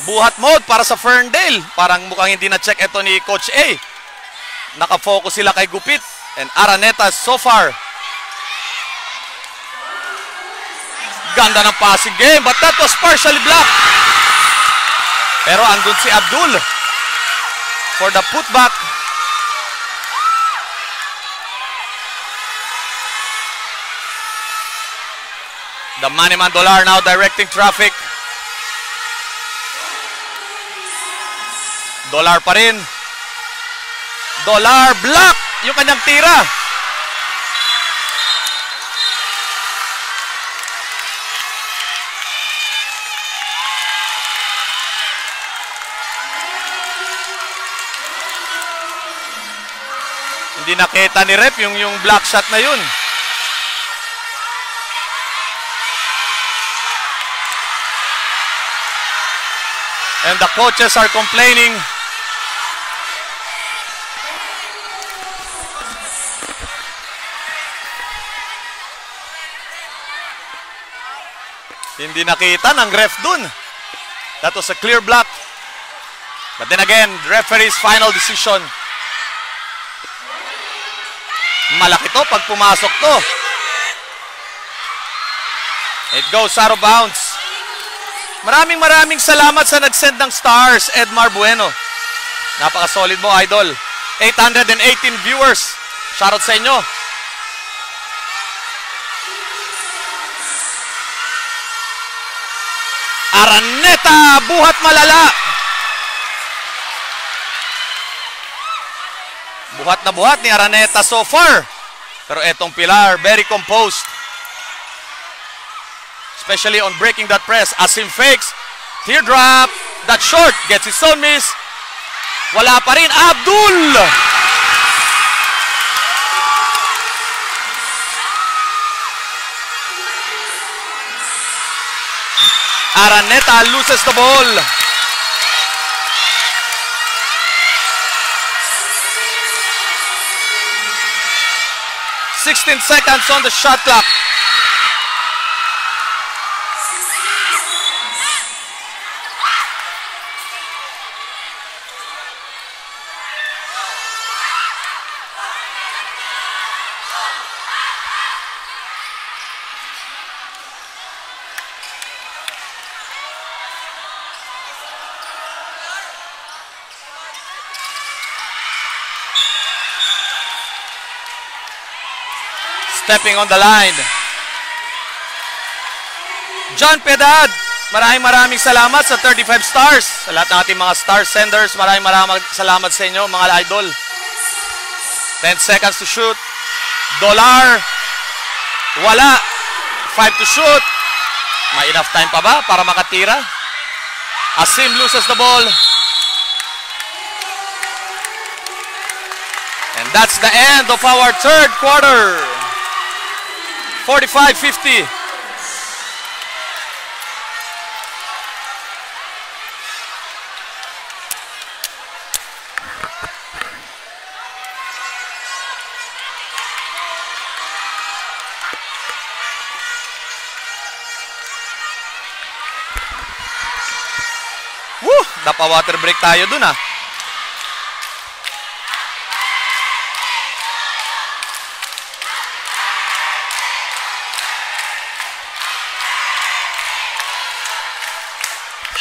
Buhat mode para sa Ferndale. Parang mukhang hindi na-check ito ni Coach A. Nakafocus sila kay Gupit. And Araneta so far. Ganda ng passing game. But that was partially blocked. Pero andun si Abdul for the putback. The man-man Dolar now directing traffic. Dolar pa rin. Dolar block yung kanyang tira. Hindi nakita ni Rep yung block shot na yun. And the coaches are complaining. Hindi nakita ng ref dun. That was a clear block. But then again, referee's final decision. Malaki to pag pumasok to. It goes out of bounds. Maraming salamat sa nag-send ng stars, Edmar Bueno. Napaka-solid mo, idol. 818 viewers. Shoutout sa inyo. Araneta, buhat malala. Buhat na buhat ni Araneta so far. Pero etong Pilar, very composed. Especially on breaking that press. Asim fakes. Teardrop. That short. Gets his own miss. Wala pa rin. Abdul! Araneta loses the ball. 16 seconds on the shot clock. Stepping on the line, John Piedad, maraming salamat sa 35 stars. Sa lahat ng ating mga star senders, maraming salamat sa inyo, mga idol. 10 seconds to shoot. Dolar, wala. 5 to shoot. May enough time pa ba para makatira? Asim loses the ball. And that's the end of our third quarter. 45-50. Napa-water break tayo dun ah.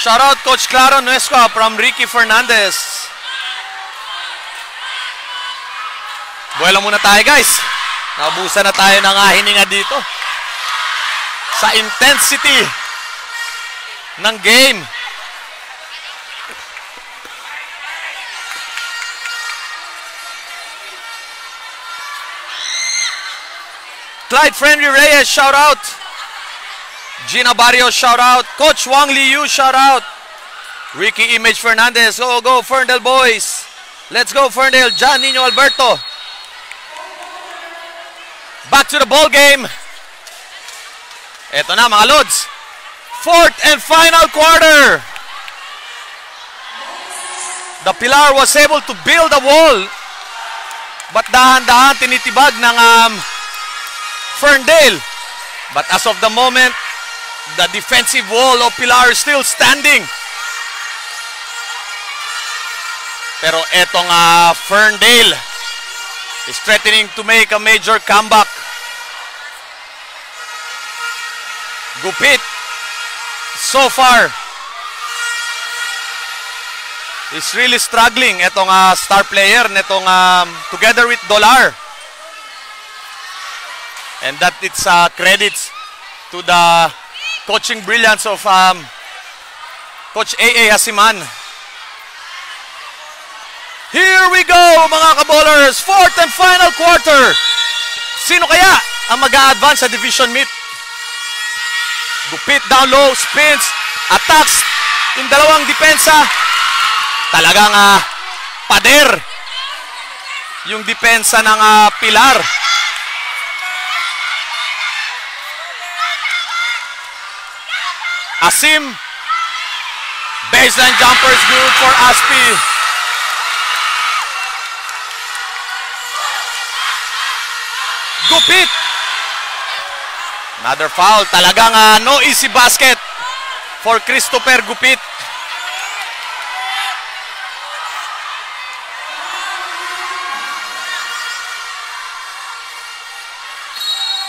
Shout out Coach Claro Nuesca from Ricky Fernandez. Buwelo muna tayo guys. Naubusan na tayo ng hininga dito. Sa intensity ng game. Clyde Friendly Reyes, shout out. Gina Barrios, shout out. Coach Wang Liu, shout out. Ricky Image Fernandez, go Ferndale boys. Let's go Ferndale. John Nino Alberto. Back to the ball game. Eto na mga Lods. Fourth and final quarter. The Pilar was able to build a wall. But dahan-dahan tinitibag ng Ferndale. But as of the moment, the defensive wall of Pilar is still standing. Pero etong Ferndale is threatening to make a major comeback. Gupit, so far, is really struggling. Etong star player, netong together with Dolar. And that it's credits to the coaching brilliance of Coach A.A. Hasiman. Here we go, mga kaballers. Fourth and final quarter. Sino kaya ang mag-a-advance sa division meet? Gupit down low, spins, attacks yung dalawang depensa. Talagang pader yung depensa ng Pilar. Asim, baseline jumper is good for Aspi. Gupit. Another foul. Talagang no easy basket for Christopher Gupit.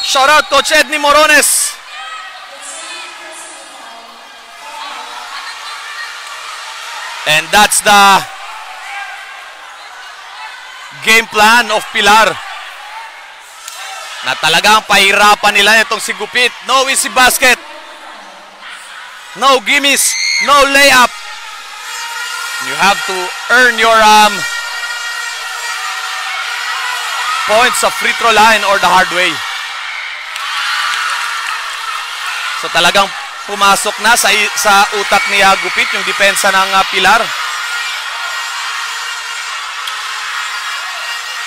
Shout out Coach Edney Morones. And that's the game plan of Pilar. Na talagang pahirapan nila itong si Gupit. No easy basket. No gimmies. No layup. You have to earn your points sa free throw line or the hard way. So talagang pumasok na sa utak ni Gupit yung depensa ng Pilar.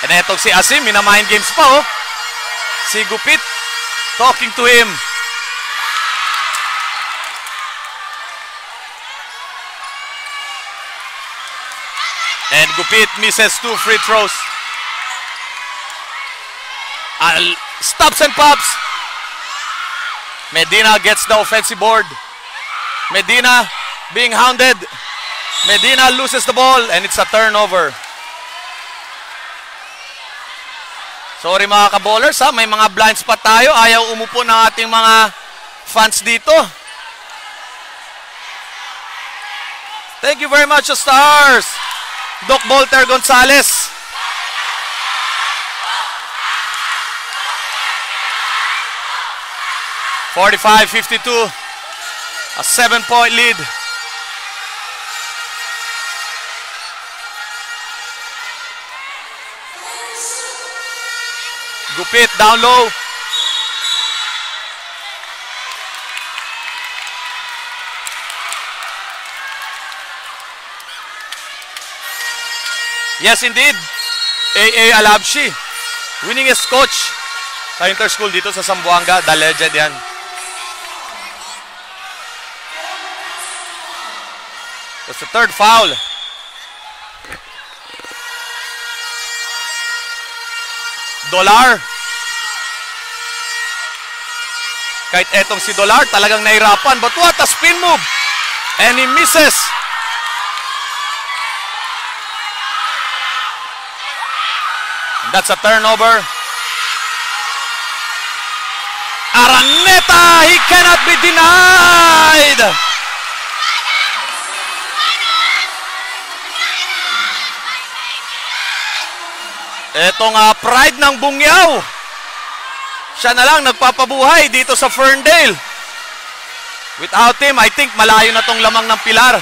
And etong si Asim, minamind games pa oh. Si Gupit talking to him. And Gupit misses 2 free throws. Stops and pops. Medina gets the offensive board. Medina being hounded. Medina loses the ball and it's a turnover. Sorry mga ka-ballers ha, may mga blind spot tayo. Ayaw umupo ng ating mga fans dito. Thank you very much, Stars. Doc Bolter Gonzalez. (45-52). A 7-point lead. Gupit down low. Yes, indeed. A.A. Alabshi, winningest coach sa interschool dito sa Zamboanga. The legend yan. That's the third foul. Dolar. Kahit etong si Dolar, talagang nahirapan. But what a spin move. And he misses. And that's a turnover. Araneta, he cannot be denied. Etong pride ng Bungyaw. Siya na lang nagpapabuhay dito sa Ferndale. Without him, I think malayo na tong lamang ng Pilar.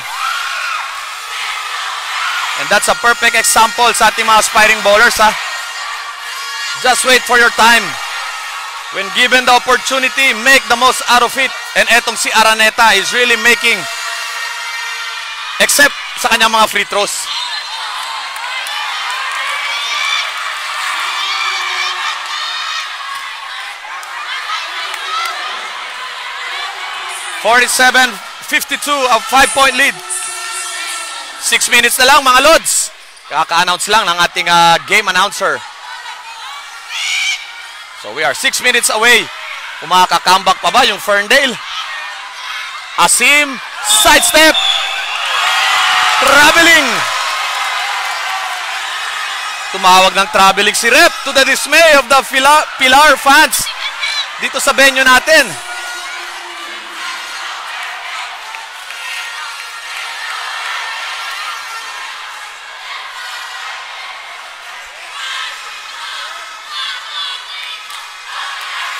And that's a perfect example sa ating mga aspiring bowlers ha. Just wait for your time. When given the opportunity, make the most out of it. And etong si Araneta is really making, except sa kanyang mga free throws. (47-52), a 5-point lead. 6 minutes na lang mga Lods. Kaka-announce lang ng ating game announcer. So we are 6 minutes away. Kung makaka-comeback pa ba yung Ferndale? Asim, sidestep. Traveling. Tumawag ng traveling si Rep to the dismay of the Pilar fans dito sa venue natin.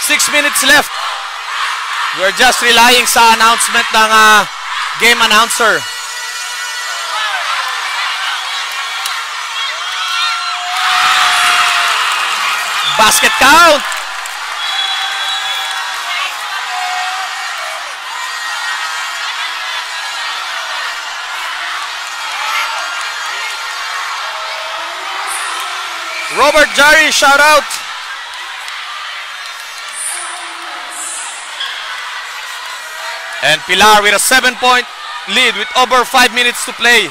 Six minutes left. We're just relying sa announcement ng game announcer. Basket count. Robert Jari, shout out. And Pilar with a 7-point lead with over 5 minutes to play.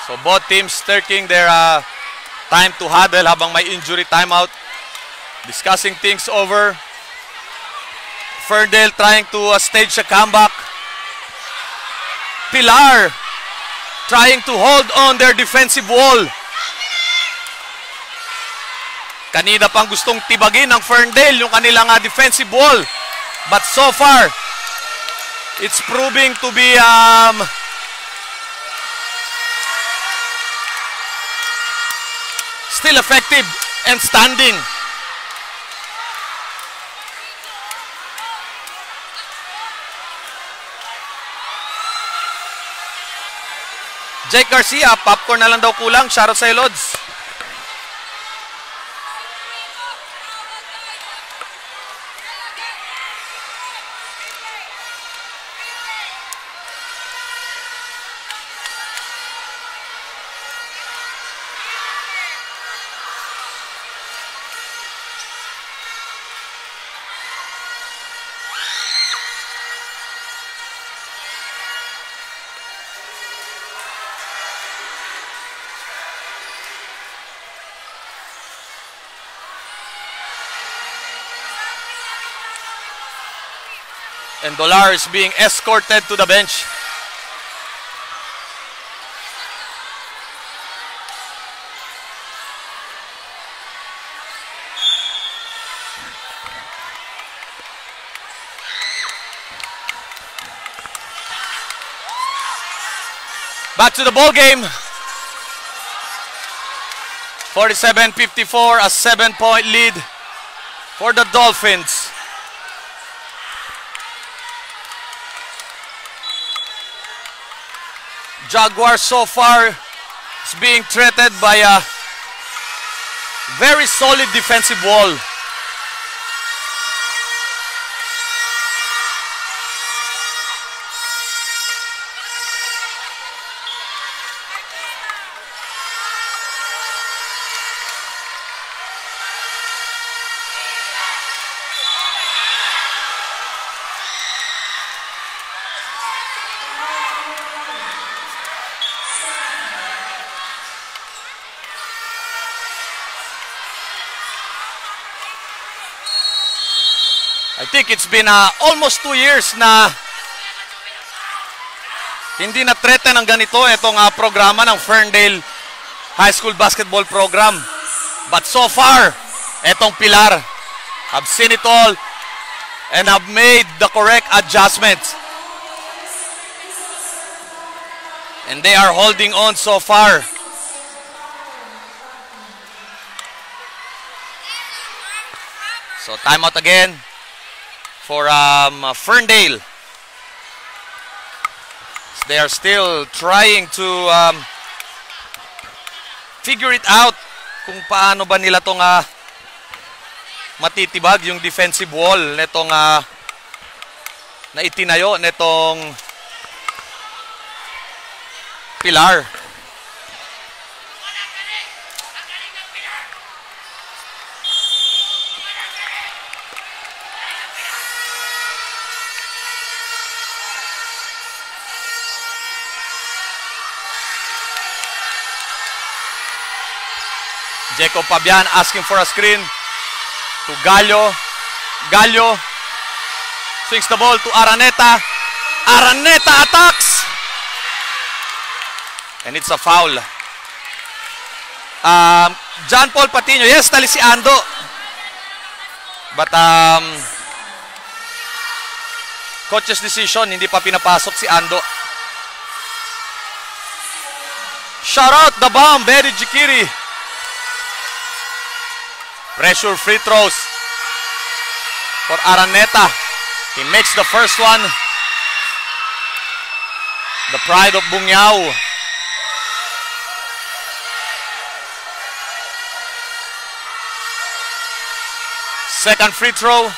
So both teams taking their time to huddle habang may injury timeout. Discussing things over. Ferndale trying to stage a comeback. Pilar trying to hold on their defensive wall. Kanina pang gustong tibagin ng Ferndale yung kanilang defensive wall. But so far, it's proving to be still effective and standing. Jake Garcia, popcorn na lang daw kulang. Shoutout sa Lods. And Dolar is being escorted to the bench. Back to the ball game. 47-54, a 7-point lead for the Dolphins. Jaguars so far is being threatened by a very solid defensive wall. I think it's been almost 2 years na hindi na-threaten ng ganito itong programa ng Ferndale High School Basketball Program. But so far, itong Pilar have seen it all and have made the correct adjustments. And they are holding on so far. So timeout again for Ferndale. They are still trying to figure it out kung paano ba nila tong matitibag yung defensive wall netong na itinayo netong Pilar. Jacob Pabian asking for a screen to Gallo. Gallo swings the ball to Araneta. Araneta attacks. And it's a foul. John Paul Patino. Yes, tali si Ando. But coach's decision, hindi pa pinapasok si Ando. Shout out the bomb, Betty Jikiri. Pressure free throws for Araneta. He makes the first one. The pride of Bungyao. Second free throw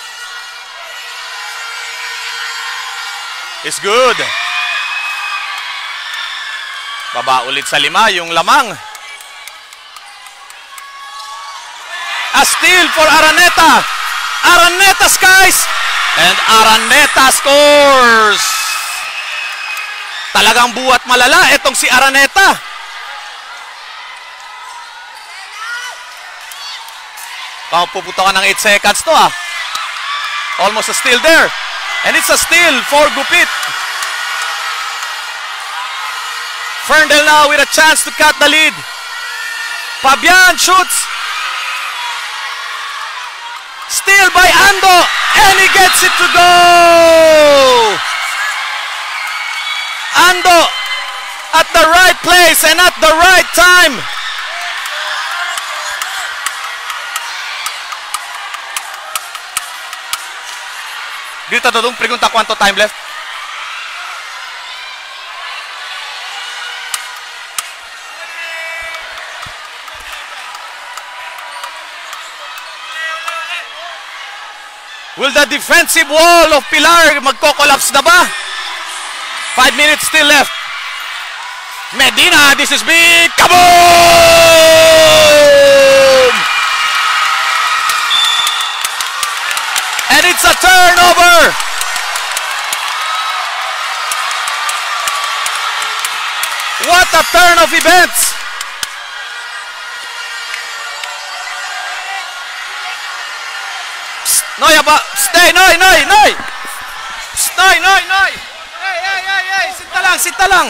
is good. Baba ulit sa 5 yung lamang. A steal for Araneta. Araneta skies. And Araneta scores. Talagang buwat malala itong si Araneta. Pupunta ka ng 8 seconds to Almost a steal there. And it's a steal for Gupit. Ferndale now with a chance to cut the lead. Pabian shoots. Steal by Ando, and he gets it to go! Ando at the right place and at the right time. Dito Dudong, pregunta cuánto time left. Will the defensive wall of Pilar magko-collapse na ba? 5 minutes still left. Medina, this is big. Kaboom! And it's a turnover. What a turn of events. Noy, stay, Noy! Noy! Hey! Sinta lang!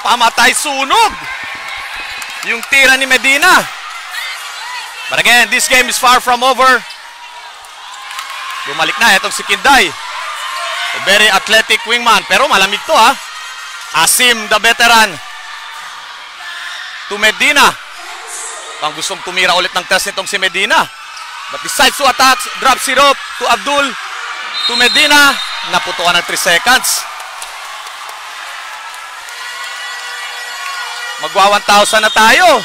Pamatay sunog! Yung tira ni Medina. But again, this game is far from over. Bumalik na itong si Kinday. A very athletic wingman. Pero malamig to ha. Asim, the veteran. To Medina. Pang gustong tumira ulit ng test nitong si Medina. But decides to attack. Drops it up to Abdul. To Medina. Naputukan ng 3 seconds. Magwa 1,000 na tayo.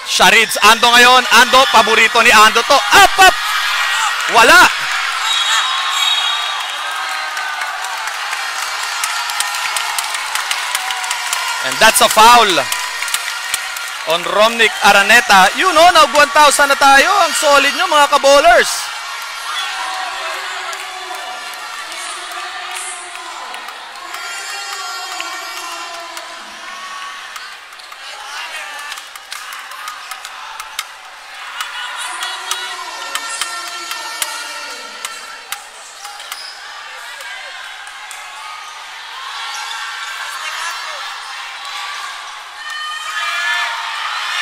Sharids, Ando ngayon. Ando, paborito ni Ando to. Up! Wala. And that's a foul on Romnick Araneta. You know, nag 1,000 na tayo. Ang solid nyo mga ka-bowlers.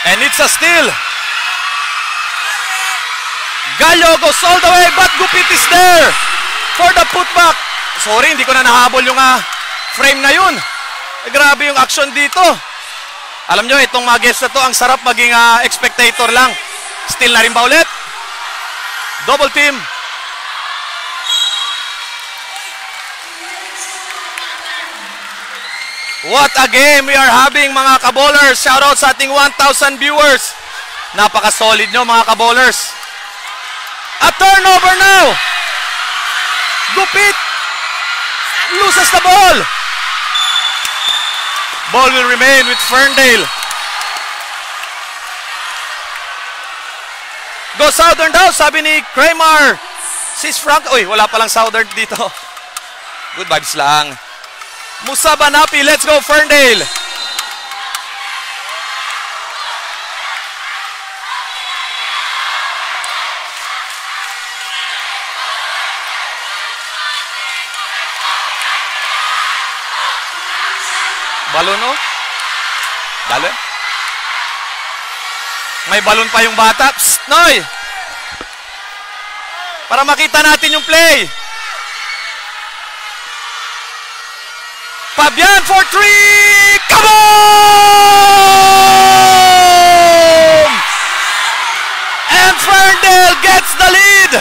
And it's a steal. Gallo goes all the way, but Gupit is there for the putback. Sorry, hindi ko na nahabol yung frame na yun. Grabe yung action dito. Alam nyo, itong mga guests na to, ang sarap maging spectator lang. Steal na rin ba ulit? Double team. What a game we are having mga ka-bowlers. Shoutout sa ating 1,000 viewers. Napaka-solid nyo mga ka-bowlers. A turnover now. Gupit loses the ball. Ball will remain with Ferndale. Go Southern daw, sabi ni Kramer. Sis Frank, uy, wala palang Southern dito. Good vibes lang. Musa Banapi, let's go Ferndale. Balon oh. Dali. May balon pa yung bata. Psst, Noy. Para makita natin yung play. Fabian for 3! Come on! And Ferndale gets the lead!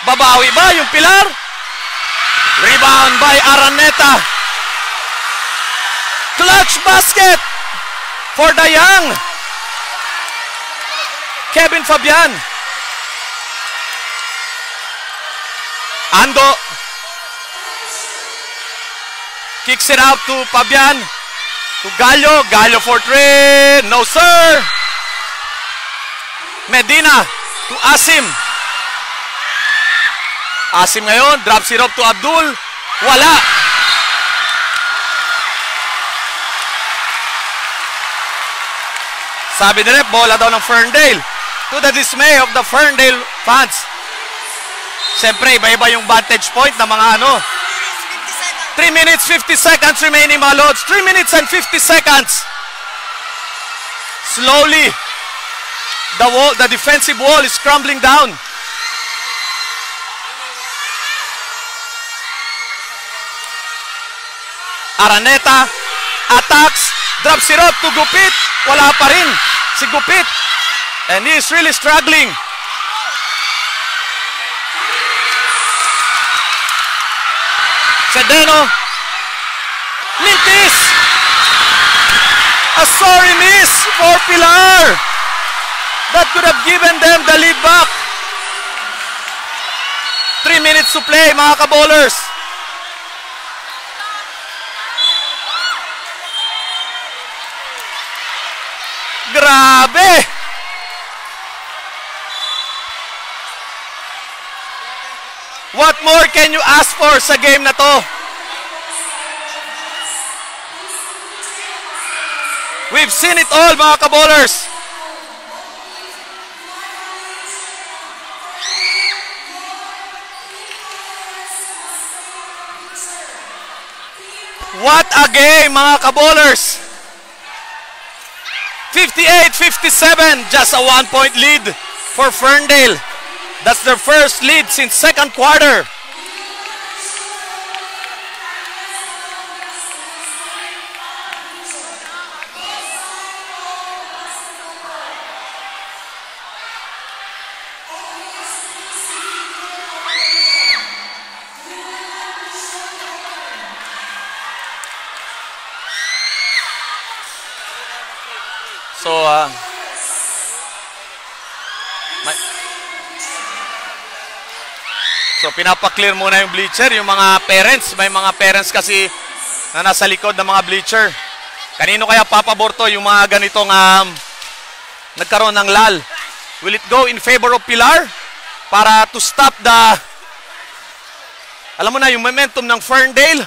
Babawi ba yung Pilar? Rebound by Araneta. Clutch basket for the young Kevin Fabian. Ando kicks it out to Fabian. To Gallo. Gallo for 3. No sir. Medina to Asim. Asim ngayon. Drops it up to Abdul. Wala. Sabi ni Rep, bola daw ng Ferndale. To the dismay of the Ferndale fans. Siyempre, iba-iba yung vantage point ng mga 3 minutes, 50 seconds remaining mga Lods. 3 minutes and 50 seconds. Slowly, the defensive wall is crumbling down. Araneta attacks, drops it up to Gupit. Wala pa rin si Gupit. And he is really struggling. Sedeno. Mintis. A sorry miss for Pilar. That could have given them the lead back. 3 minutes to play mga ka-bowlers. Grabe! What more can you ask for sa game na to? We've seen it all, mga kabowlers. What a game, mga kabowlers. 58-57, just a 1-point lead for Ferndale. That's their first lead since second quarter. So pinapa-clear muna yung bleacher, yung mga parents. May mga parents kasi na nasa likod ng mga bleacher. Kanino kaya papabor to yung mga ganitong nagkaroon ng lal? Will it go in favor of Pilar para to stop the, alam mo na, yung momentum ng Ferndale?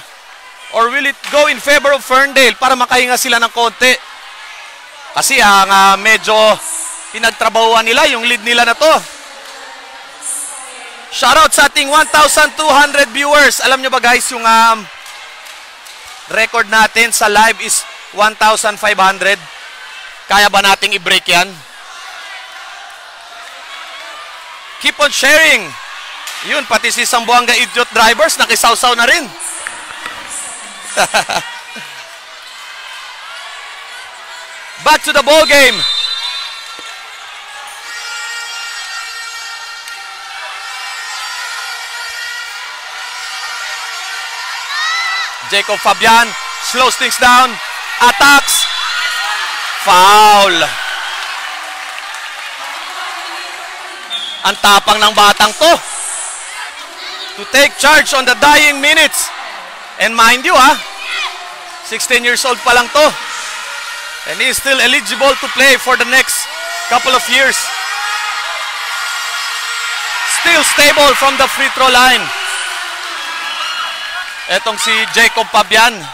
Or will it go in favor of Ferndale para makahinga sila ng konti? Kasi medyo pinagtrabahuan nila yung lead nila na to. Shoutout sa ating 1,200 viewers. Alam nyo ba guys, yung record natin sa live is 1,500. Kaya ba nating i-break yan? Keep on sharing. Yun, pati si Sambuanga Idiot Drivers, nakisawsaw na rin. Back to the ball game. Jacob Fabian slows things down, attacks, foul. Ang tapang ng batang to take charge on the dying minutes. And mind you 16 years old pa lang to. And he is still eligible to play for the next couple of years. Still stable from the free throw line. Etong si Jacob Fabian.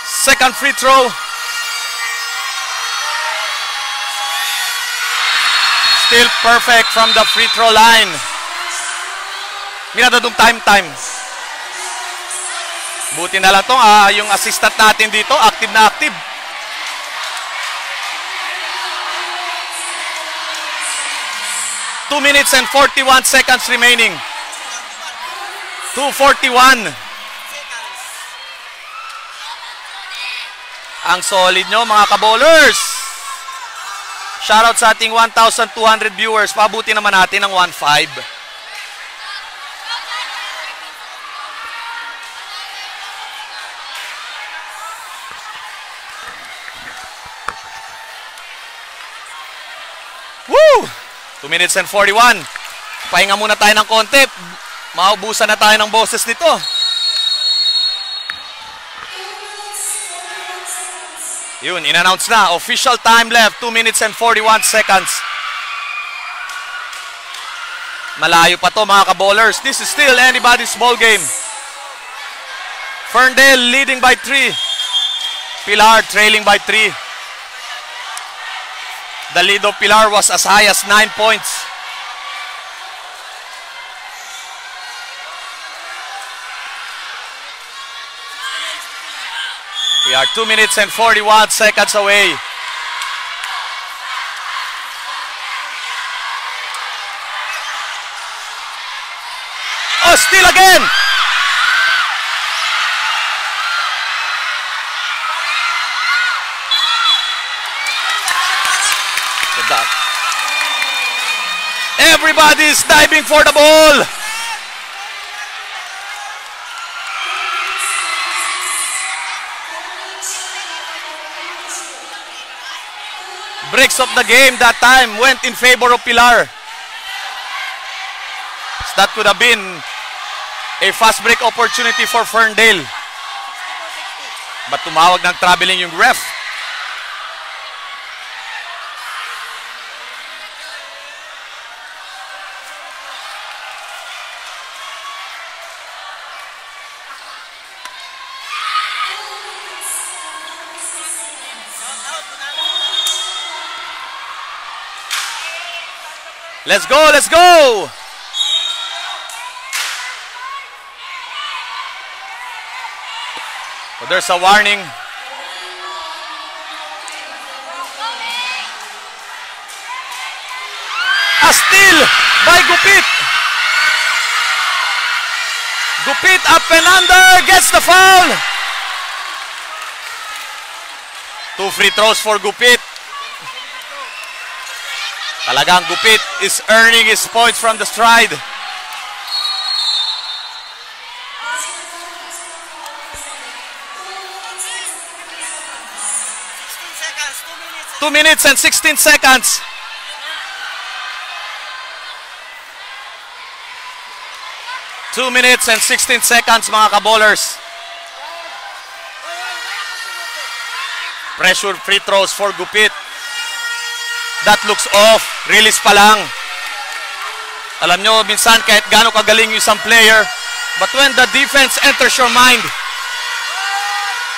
Second free throw. Still perfect from the free throw line. Minadadong time. Buti na lang to, yung assistant natin dito, active na active. Two minutes and 41 seconds remaining. 2:41. Ang solid nyo, mga kabowlers. Shoutout sa ating 1,200 viewers. Pabuti naman natin ng 1.5. Woo! 2 minutes and 41. Pahinga muna tayo ng konti. Maubusan na tayo ng boses nito. Yun, in-announce na. Official time left, 2 minutes and 41 seconds. Malayo pa to, mga kabowlers. This is still anybody's ball game. Ferndale leading by 3. Pilar trailing by 3. The lead of Pilar was as high as 9 points. We are 2 minutes and 41 seconds away. Oh, steal again! Everybody is diving for the ball. breaks of the game that time went in favor of Pilar. So that could have been a fast break opportunity for Ferndale. But tumawag ng traveling yung ref. Let's go, let's go! So there's a warning. A steal by Gupit. Gupit up and under, gets the foul. 2 free throws for Gupit. Talagang Gupit is earning his points from the stride. Two minutes and 16 seconds. Two minutes and 16 seconds, mga kaballers. Pressure free throws for Gupit. That looks off. Release pa lang. Alam nyo, minsan kahit gaano kagaling yung isang player, but when the defense enters your mind,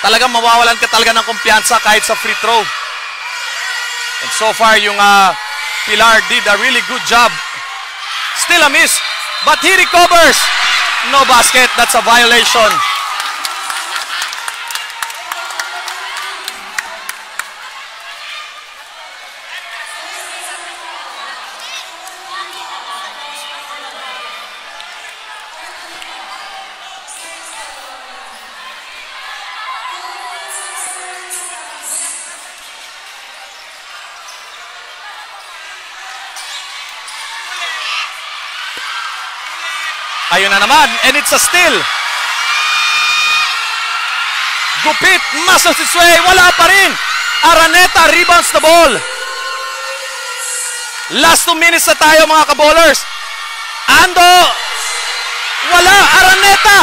talagang mawawalan ka talaga ng kumpiyansa kahit sa free throw. And so far, yung Pilar did a really good job. Still a miss, but he recovers. No basket. That's a violation. Ayun na naman, and it's a steal. Gupit muscles its way, wala pa rin. Araneta rebounds the ball. Last 2 minutes na tayo, mga kaballers. Ando, wala, Araneta.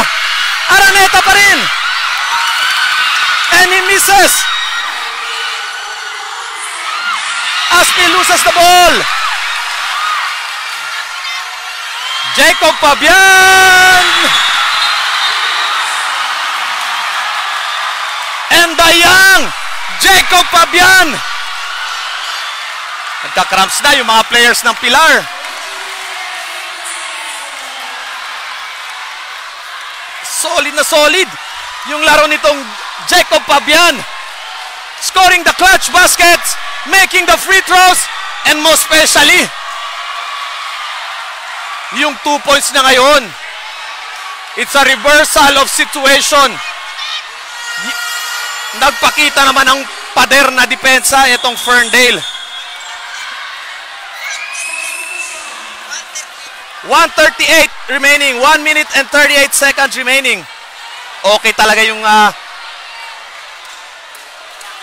Araneta pa rin. And he misses. Aspi loses the ball. Jacob Fabian. And the young Jacob Fabian. Nagka-cramps na yung mga players ng Pilar. Solid na solid yung laro nitong Jacob Fabian. Scoring the clutch baskets, making the free throws, and most especially, yung 2 points na ngayon. It's a reversal of situation. Nagpakita naman ang pader na depensa itong Ferndale. 1:38 remaining. 1 minute and 38 seconds remaining. Okay talaga yung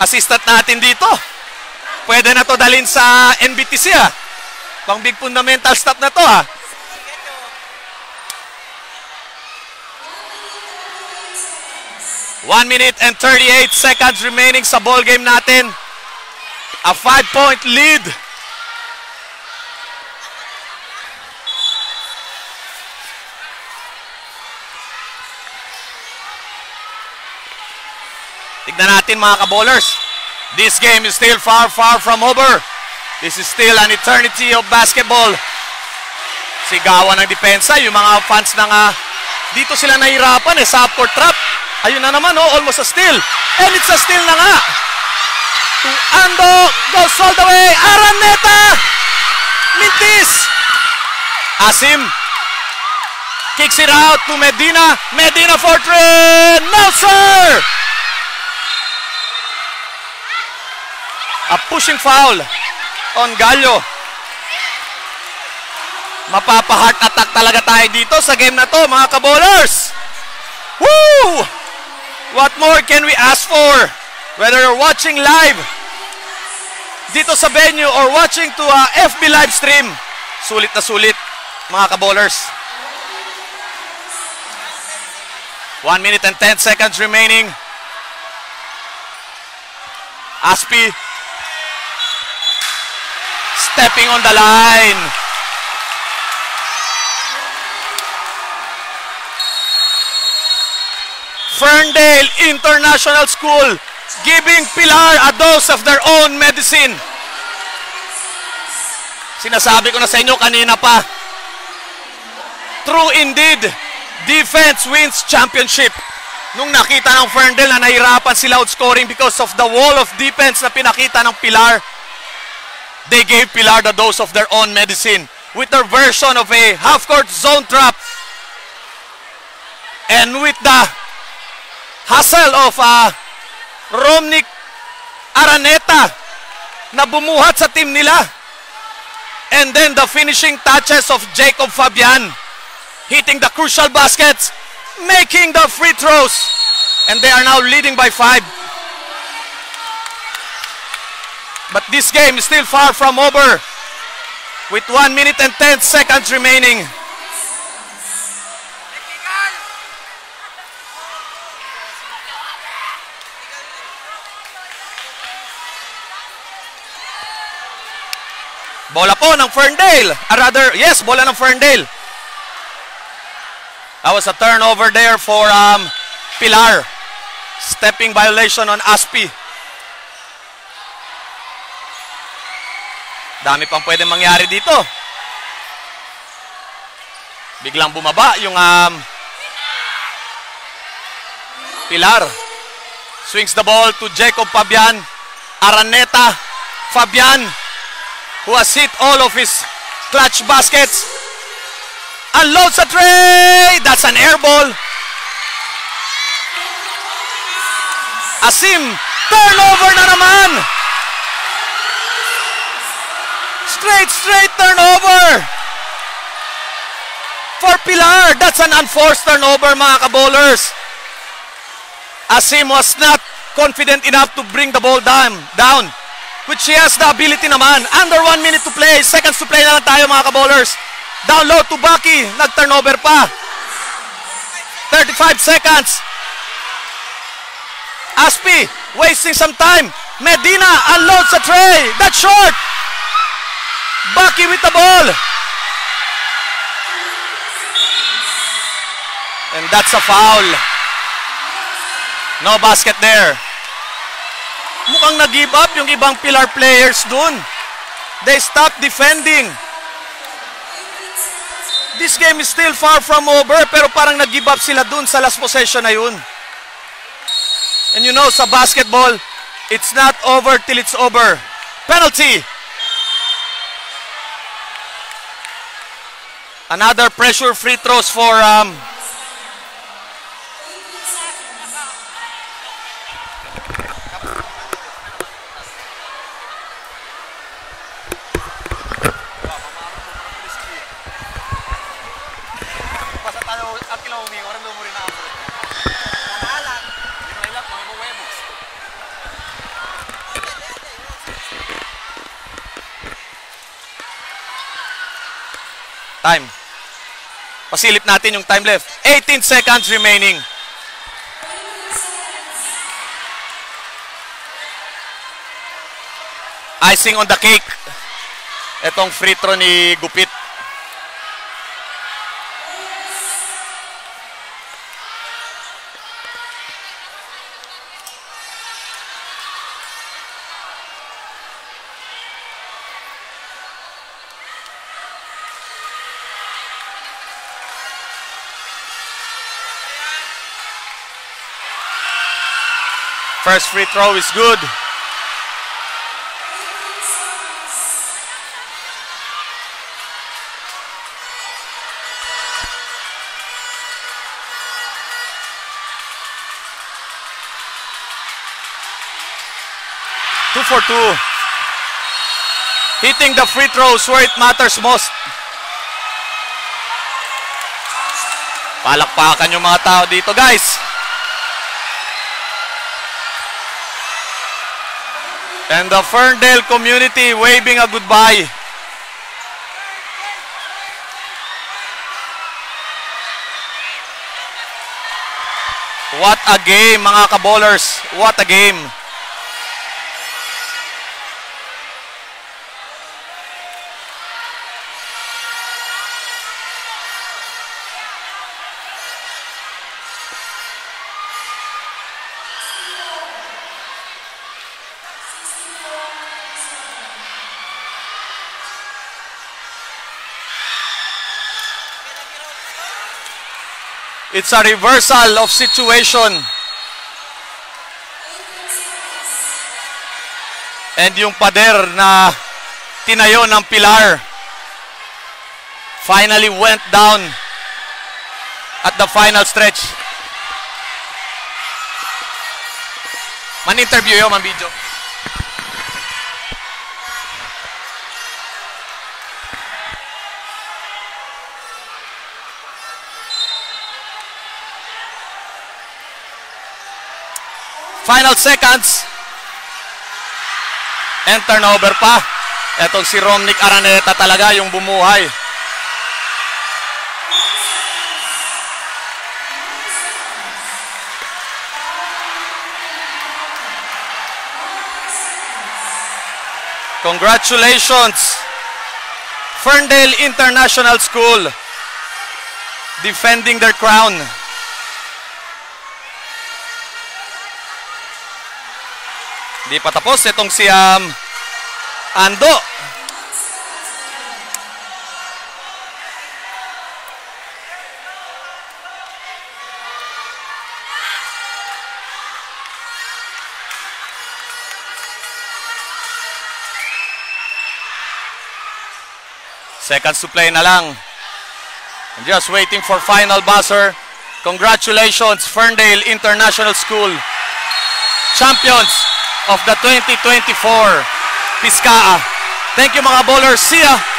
assistant natin dito. Pwede na to dalhin sa NBTC Pang big fundamental stat na to 1 minute and 38 seconds remaining sa ball game natin. A 5-point lead. Tignan natin, mga kaballers. This game is still far, far from over. This is still an eternity of basketball. Sigawan ng depensa. Yung mga fans ng dito sila nahirapan sa half-court trap. Ayun na naman, almost a steal. And it's a steal na nga. To Ando, goes all the way. Araneta! Mintis! Asim kicks it out to Medina. Medina for three. No, sir! A pushing foul on Gallo. Mapapa-heart attack talaga tayo dito sa game na to, mga kaballers. Woo! What more can we ask for? Whether you're watching live dito sa venue or watching to FB live stream. Sulit na sulit, mga ka-ballers. 1 minute and 10 seconds remaining. Aspi stepping on the line. Ferndale International School giving Pilar a dose of their own medicine. Sinasabi ko na sa inyo kanina pa. True indeed, defense wins championship. Nung nakita ng Ferndale na nahirapan sila outscoring because of the wall of defense na pinakita ng Pilar, they gave Pilar the dose of their own medicine with their version of a half-court zone trap. And with the hustle of Romnick Araneta na bumuhat sa team nila. And then the finishing touches of Jacob Fabian hitting the crucial baskets, making the free throws. And they are now leading by 5. But this game is still far from over with 1 minute and 10 seconds remaining. Bola po ng Ferndale. Bola ng Ferndale. That was a turnover there for Pilar. Stepping violation on Aspi. Dami pang pwedeng mangyari dito. Biglang bumaba yung Pilar. Swings the ball to Jacob Fabian. Araneta Fabian, who has hit all of his clutch baskets. Unloads a tray! That's an air ball. Asim, turnover na naman! Straight turnover! For Pilar, that's an unforced turnover, mga ka-ballers. Asim was not confident enough to bring the ball down, which he has the ability naman. Under 1 minute to play, seconds to play na lang tayo, mga ka-ballers. Down low to Baki, nag-turnover pa. 35 seconds. Aspi, wasting some time. Medina unloads a tray. That's short. Baki with the ball. And that's a foul. No basket there. Mukhang nag-give up yung ibang Pilar players dun. They stopped defending. This game is still far from over, pero parang nag-give up sila dun sa last possession na yun. And you know, sa basketball, it's not over till it's over. Penalty. Another pressure free throws for time. Pasilip natin yung time left. 18 seconds remaining. Icing on the cake. Etong free throw ni Gupit. First free throw is good. Two for two. Hitting the free throws where it matters most. Palakpakan yung mga tao dito, guys. And the Ferndale community waving a goodbye. What a game, mga ka-ballers. What a game. It's a reversal of situation. And yung pader na tinayo ng Pilar finally went down at the final stretch. Man-interview yun, man-video. Final seconds. And turnover pa. Etong si Romnick Araneta talaga yung bumuhay. Congratulations, Ferndale International School, defending their crown. Di pa tapos itong si Ando. Seconds to play na lang. I'm just waiting for final buzzer. Congratulations, Ferndale International School, champions of the 2024 Piscaa. Thank you, mga ballers. See ya!